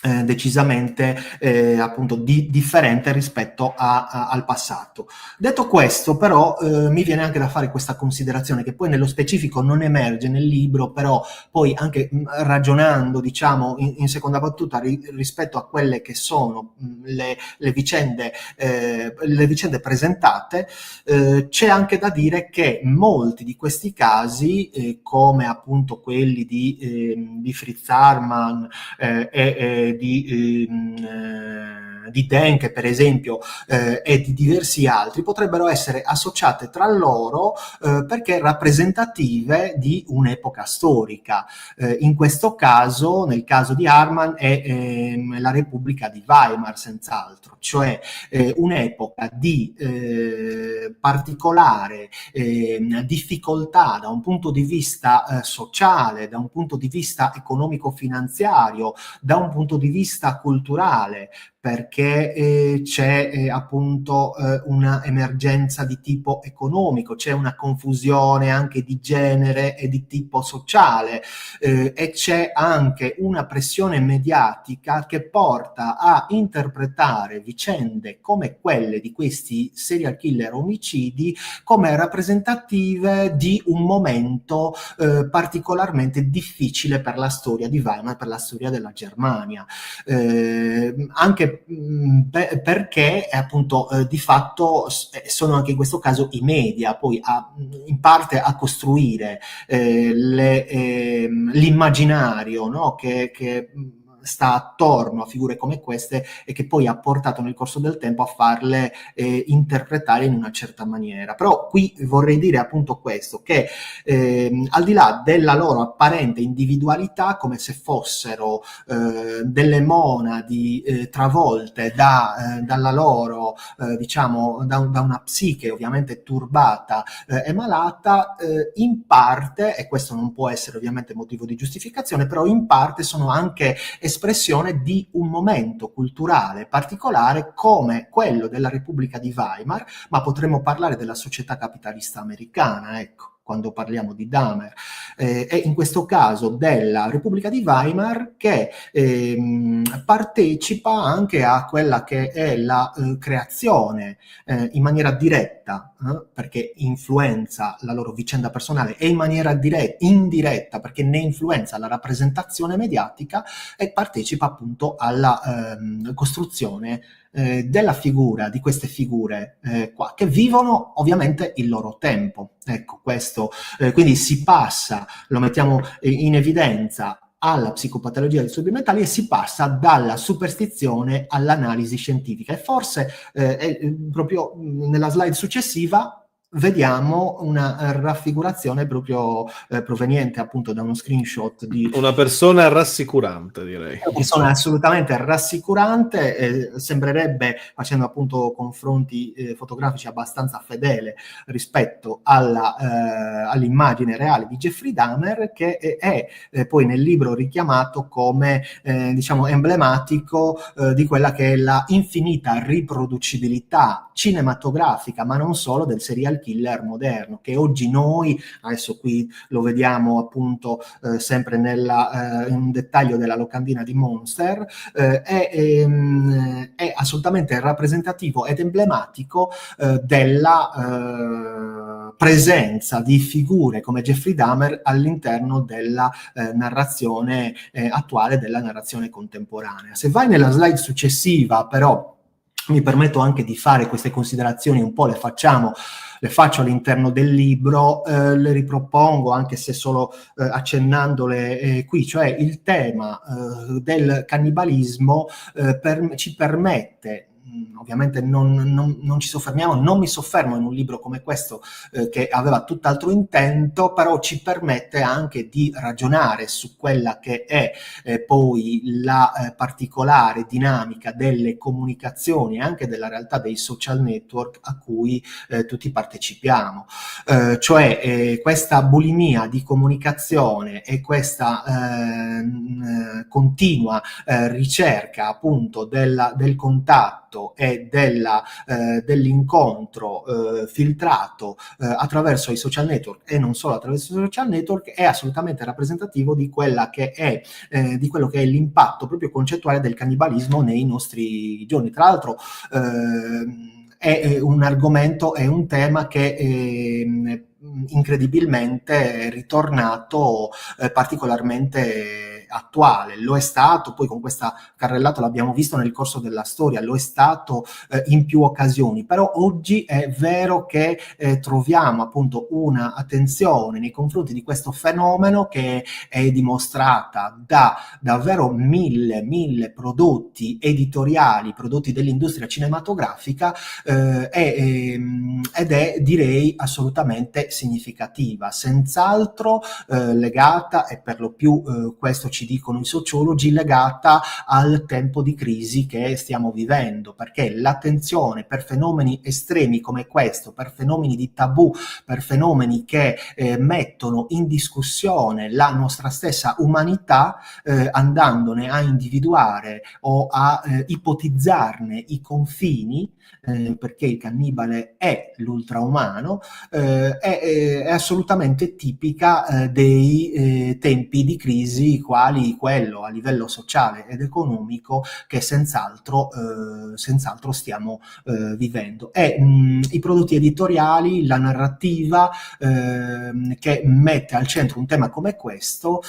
decisamente appunto differente rispetto al passato. Detto questo, però, mi viene anche da fare questa considerazione, che poi nello specifico non emerge nel libro, però poi anche ragionando, diciamo, in seconda battuta rispetto a quelle che sono le vicende presentate, c'è anche da dire che molti di questi casi, come appunto quelli di Fritz Hartmann di di Denk, per esempio, e di diversi altri, potrebbero essere associate tra loro perché rappresentative di un'epoca storica. In questo caso, nel caso di Harman, è la Repubblica di Weimar, senz'altro, cioè un'epoca di particolare difficoltà da un punto di vista sociale, da un punto di vista economico-finanziario, da un punto di vista culturale, perché c'è appunto una emergenza di tipo economico, c'è una confusione anche di genere e di tipo sociale, e c'è anche una pressione mediatica che porta a interpretare vicende come quelle di questi serial killer omicidi come rappresentative di un momento particolarmente difficile per la storia di Weimar, per la storia della Germania. Anche perché appunto di fatto sono anche in questo caso i media poi in parte a costruire l'immaginario, no? che sta attorno a figure come queste e che poi ha portato nel corso del tempo a farle interpretare in una certa maniera. Però qui vorrei dire appunto questo, che al di là della loro apparente individualità, come se fossero delle monadi travolte dalla loro, diciamo, da una psiche ovviamente turbata e malata, in parte, e questo non può essere ovviamente motivo di giustificazione, però in parte sono anche espressione di un momento culturale particolare come quello della Repubblica di Weimar, ma potremmo parlare della società capitalista americana, ecco, quando parliamo di Dahmer, e in questo caso della Repubblica di Weimar, che partecipa anche a quella che è la creazione in maniera diretta, perché influenza la loro vicenda personale, e in maniera indiretta, perché ne influenza la rappresentazione mediatica, e partecipa appunto alla costruzione della figura, di queste figure qua, che vivono ovviamente il loro tempo. Ecco, questo, quindi si passa, lo mettiamo in evidenza, alla psicopatologia dei disturbi mentali, e si passa dalla superstizione all'analisi scientifica. E forse proprio nella slide successiva vediamo una raffigurazione proprio proveniente appunto da uno screenshot di una persona rassicurante, direi. Una persona assolutamente rassicurante, sembrerebbe, facendo appunto confronti fotografici, abbastanza fedele rispetto all'immagine reale di Jeffrey Dahmer, che è poi nel libro richiamato come diciamo emblematico di quella che è la infinita riproducibilità cinematografica, ma non solo, del serial killer moderno, che oggi noi, adesso qui lo vediamo appunto sempre in un dettaglio della locandina di Monster, è assolutamente rappresentativo ed emblematico della presenza di figure come Jeffrey Dahmer all'interno della narrazione attuale, della narrazione contemporanea. Se vai nella slide successiva, però, mi permetto anche di fare queste considerazioni, un po' le faccio all'interno del libro, le ripropongo anche se solo accennandole qui, cioè il tema del cannibalismo ci permette, ovviamente non ci soffermiamo, non mi soffermo in un libro come questo che aveva tutt'altro intento, però ci permette anche di ragionare su quella che è poi la particolare dinamica delle comunicazioni e anche della realtà dei social network a cui tutti partecipiamo, cioè questa bulimia di comunicazione e questa continua ricerca appunto del contatto e dell'incontro filtrato attraverso i social network, e non solo attraverso i social network, è assolutamente rappresentativo di quella che è di quello che è l'impatto proprio concettuale del cannibalismo nei nostri giorni. Tra l'altro è un argomento, è un tema che incredibilmente è ritornato particolarmente attuale, lo è stato, poi con questa carrellata l'abbiamo visto nel corso della storia, lo è stato in più occasioni, però oggi è vero che troviamo appunto una attenzione nei confronti di questo fenomeno che è dimostrata da davvero mille prodotti editoriali, prodotti dell'industria cinematografica, ed è, direi, assolutamente significativa, senz'altro legata, e per lo più questo ci dicono i sociologi, legata al tempo di crisi che stiamo vivendo, perché l'attenzione per fenomeni estremi come questo, per fenomeni di tabù, per fenomeni che mettono in discussione la nostra stessa umanità, andandone a individuare o a ipotizzarne i confini, perché il cannibale è l'ultraumano, è assolutamente tipica dei tempi di crisi quali quello a livello sociale ed economico che senz'altro stiamo vivendo. E i prodotti editoriali, la narrativa che mette al centro un tema come questo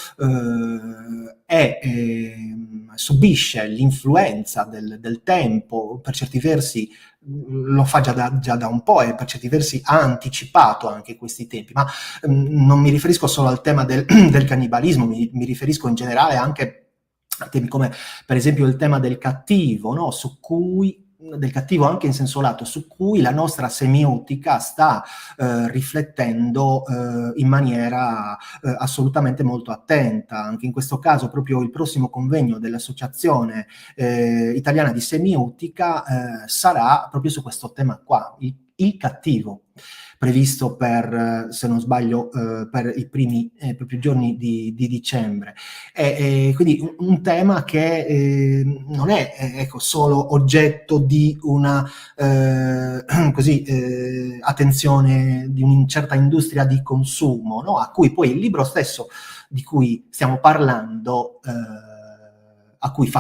subisce l'influenza del tempo, per certi versi lo fa già da un po' e per certi versi ha anticipato anche questi tempi, ma non mi riferisco solo al tema del cannibalismo, mi riferisco in generale anche a temi come per esempio il tema del cattivo, no? Del cattivo anche in senso lato, su cui la nostra semiotica sta riflettendo in maniera assolutamente molto attenta. Anche in questo caso proprio il prossimo convegno dell'Associazione Italiana di Semiotica sarà proprio su questo tema qua, il cattivo, previsto per, se non sbaglio, per i primi proprio giorni di dicembre. Quindi un tema che non è ecco, solo oggetto di una attenzione di una certa industria di consumo, no? A cui poi il libro stesso di cui stiamo parlando a cui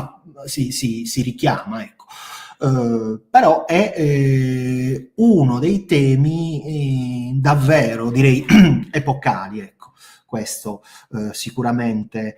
si richiama, ecco. Però è uno dei temi davvero, direi, epocali, ecco. Questo sicuramente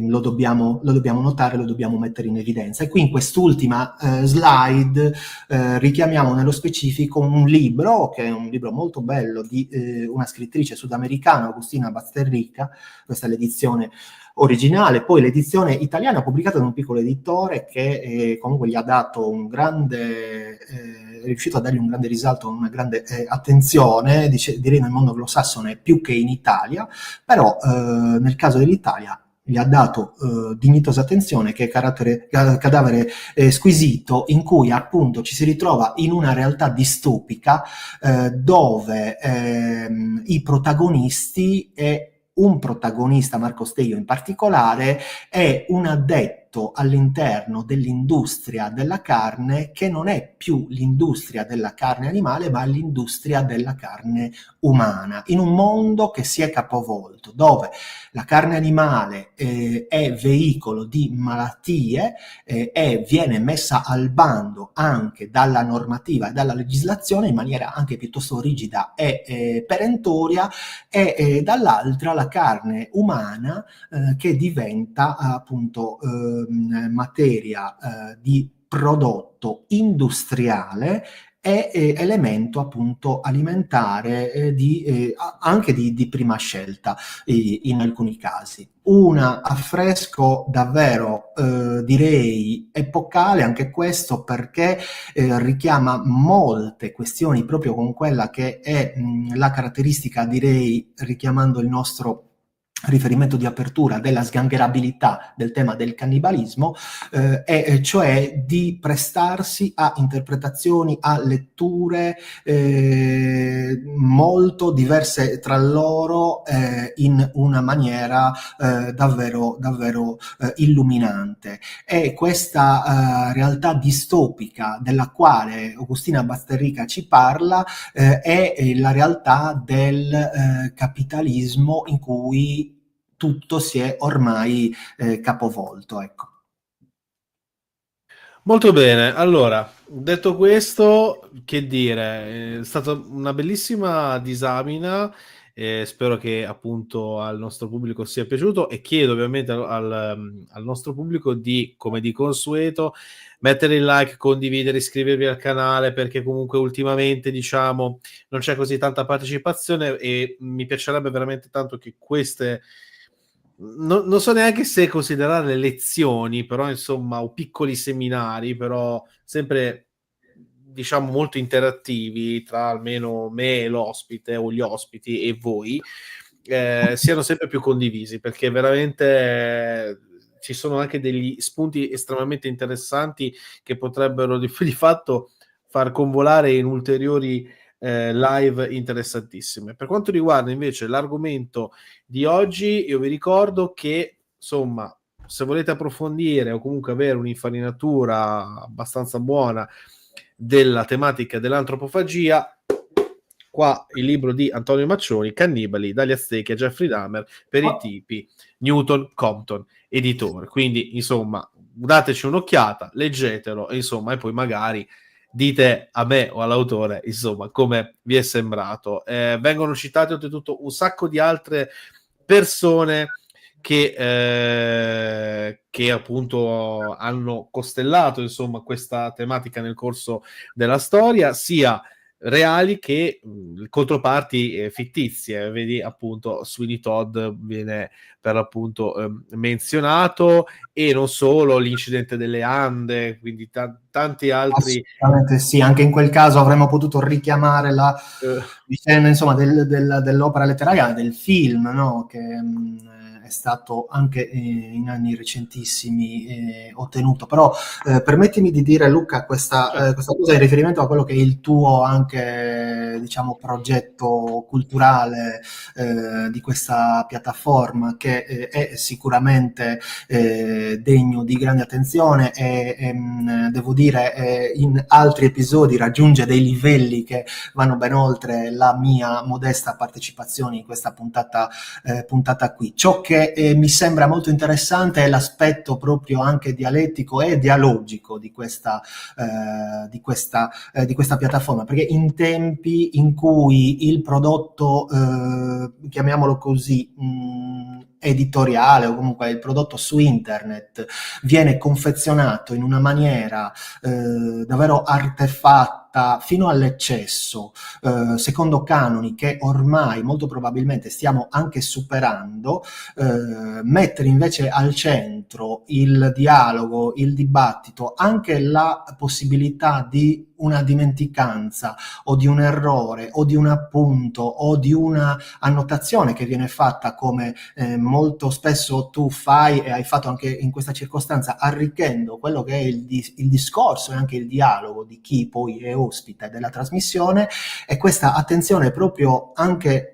lo dobbiamo notare, lo dobbiamo mettere in evidenza. E qui in quest'ultima slide richiamiamo nello specifico un libro, che è un libro molto bello di una scrittrice sudamericana, Agustina Basterrica. Questa è l'edizione originale, poi l'edizione italiana pubblicata da un piccolo editore che comunque gli ha dato un grande, è riuscito a dargli un grande risalto, una grande attenzione, direi nel mondo anglosassone più che in Italia, però nel caso dell'Italia gli ha dato dignitosa attenzione, che è Cadavere squisito, in cui appunto ci si ritrova in una realtà distopica dove i protagonisti e un protagonista, Marco Steio in particolare, è un addetto all'interno dell'industria della carne che non è più l'industria della carne animale, ma l'industria della carne umana, in un mondo che si è capovolto, dove la carne animale è veicolo di malattie e viene messa al bando anche dalla normativa e dalla legislazione in maniera anche piuttosto rigida e perentoria, e dall'altra la carne umana che diventa appunto materia di prodotto industriale e elemento appunto alimentare anche di prima scelta in alcuni casi. Un affresco davvero direi epocale anche questo, perché richiama molte questioni proprio con quella che è la caratteristica, direi, richiamando il nostro riferimento di apertura, della sgangherabilità del tema del cannibalismo, e cioè di prestarsi a interpretazioni, a letture molto diverse tra loro in una maniera davvero illuminante. E questa realtà distopica della quale Agustina Basterrica ci parla è la realtà del capitalismo in cui tutto si è ormai capovolto, ecco. Molto bene, allora, detto questo, che dire, è stata una bellissima disamina spero che appunto al nostro pubblico sia piaciuto, e chiedo ovviamente al nostro pubblico di, come di consueto, mettere il like, condividere, iscrivervi al canale, perché comunque ultimamente, diciamo, non c'è così tanta partecipazione, e mi piacerebbe veramente tanto che queste, non so neanche se considerare lezioni, però insomma, o piccoli seminari, però sempre, diciamo, molto interattivi tra almeno me e l'ospite, o gli ospiti e voi, siano sempre più condivisi, perché veramente ci sono anche degli spunti estremamente interessanti che potrebbero di fatto far convolare in ulteriori live interessantissime. Per quanto riguarda invece l'argomento di oggi, io vi ricordo che, insomma, se volete approfondire o comunque avere un'infarinatura abbastanza buona della tematica dell'antropofagia, qua il libro di Antonio Maccioni, Cannibali, dagli Aztechi a Jeffrey Dahmer, per i tipi, Newton Compton, editore. Quindi, insomma, dateci un'occhiata, leggetelo, e insomma, e poi magari dite a me o all'autore, insomma, come vi è sembrato. Vengono citate oltretutto un sacco di altre persone che appunto hanno costellato, insomma, questa tematica nel corso della storia, sia reali che controparti fittizie. Vedi appunto Sweeney Todd viene per l'appunto menzionato, e non solo, l'incidente delle Ande, quindi tanti altri. Assolutamente sì, anche in quel caso avremmo potuto richiamare la vicenda, insomma, dell'opera letteraria, del film, no? Che è stato anche in anni recentissimi ottenuto. Però permettimi di dire, Luca, questa cosa in riferimento a quello che è il tuo anche, diciamo, progetto culturale di questa piattaforma, che è sicuramente degno di grande attenzione, e devo dire in altri episodi raggiunge dei livelli che vanno ben oltre la mia modesta partecipazione in questa puntata qui. Ciò che mi sembra molto interessante è l'aspetto proprio anche dialettico e dialogico di questa piattaforma, perché in tempi in cui il prodotto, chiamiamolo così, editoriale, o comunque il prodotto su internet, viene confezionato in una maniera davvero artefatta fino all'eccesso, secondo canoni che ormai molto probabilmente stiamo anche superando, mettere invece al centro il dialogo, il dibattito, anche la possibilità di una dimenticanza o di un errore o di un appunto o di una annotazione che viene fatta, come molto spesso tu fai e hai fatto anche in questa circostanza, arricchendo quello che è il discorso e anche il dialogo di chi poi è ospite della trasmissione. E questa attenzione proprio anche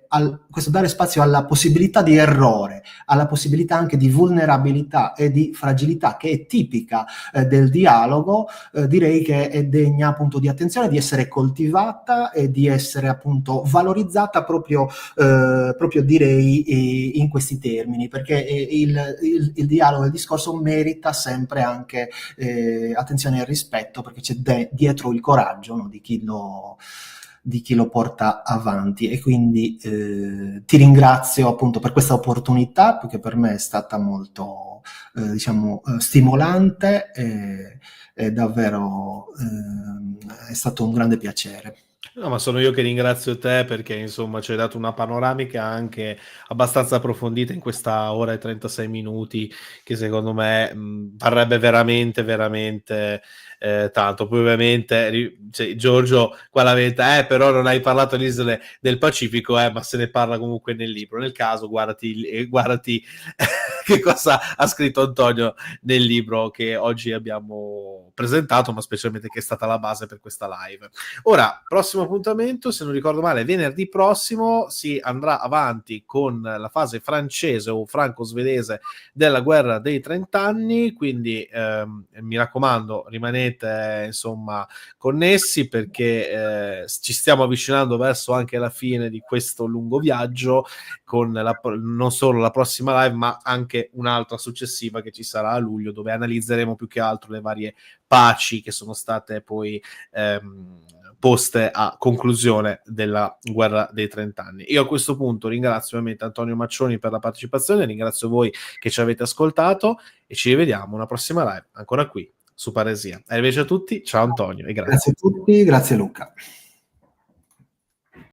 questo dare spazio alla possibilità di errore, alla possibilità anche di vulnerabilità e di fragilità che è tipica del dialogo, direi che è degna appunto di attenzione, di essere coltivata e di essere appunto valorizzata proprio direi in questi termini, perché il dialogo, il discorso merita sempre anche attenzione e rispetto, perché c'è dietro il coraggio, no, di chi lo porta avanti. E quindi ti ringrazio appunto per questa opportunità, perché per me è stata molto stimolante, e davvero è stato un grande piacere. No, ma sono io che ringrazio te, perché insomma ci hai dato una panoramica anche abbastanza approfondita in questa ora e 36 minuti, che secondo me varrebbe veramente, veramente tanto. Poi ovviamente Giorgio qua la verità però non hai parlato delle isole del Pacifico, ma se ne parla comunque nel libro. Nel caso guardati che cosa ha scritto Antonio nel libro che oggi abbiamo presentato, ma specialmente che è stata la base per questa live. Ora, prossimo appuntamento, se non ricordo male, venerdì prossimo si andrà avanti con la fase francese o franco-svedese della guerra dei 30 anni, quindi mi raccomando, rimanete rimanete insomma connessi, perché ci stiamo avvicinando verso anche la fine di questo lungo viaggio, con non solo la prossima live ma anche un'altra successiva che ci sarà a luglio, dove analizzeremo più che altro le varie paci che sono state poi poste a conclusione della guerra dei 30 anni. Io a questo punto ringrazio ovviamente Antonio Maccioni per la partecipazione, ringrazio voi che ci avete ascoltato e ci rivediamo una prossima live ancora qui su Paresia. Arrivederci a tutti, ciao Antonio e grazie. Grazie a tutti, grazie Luca.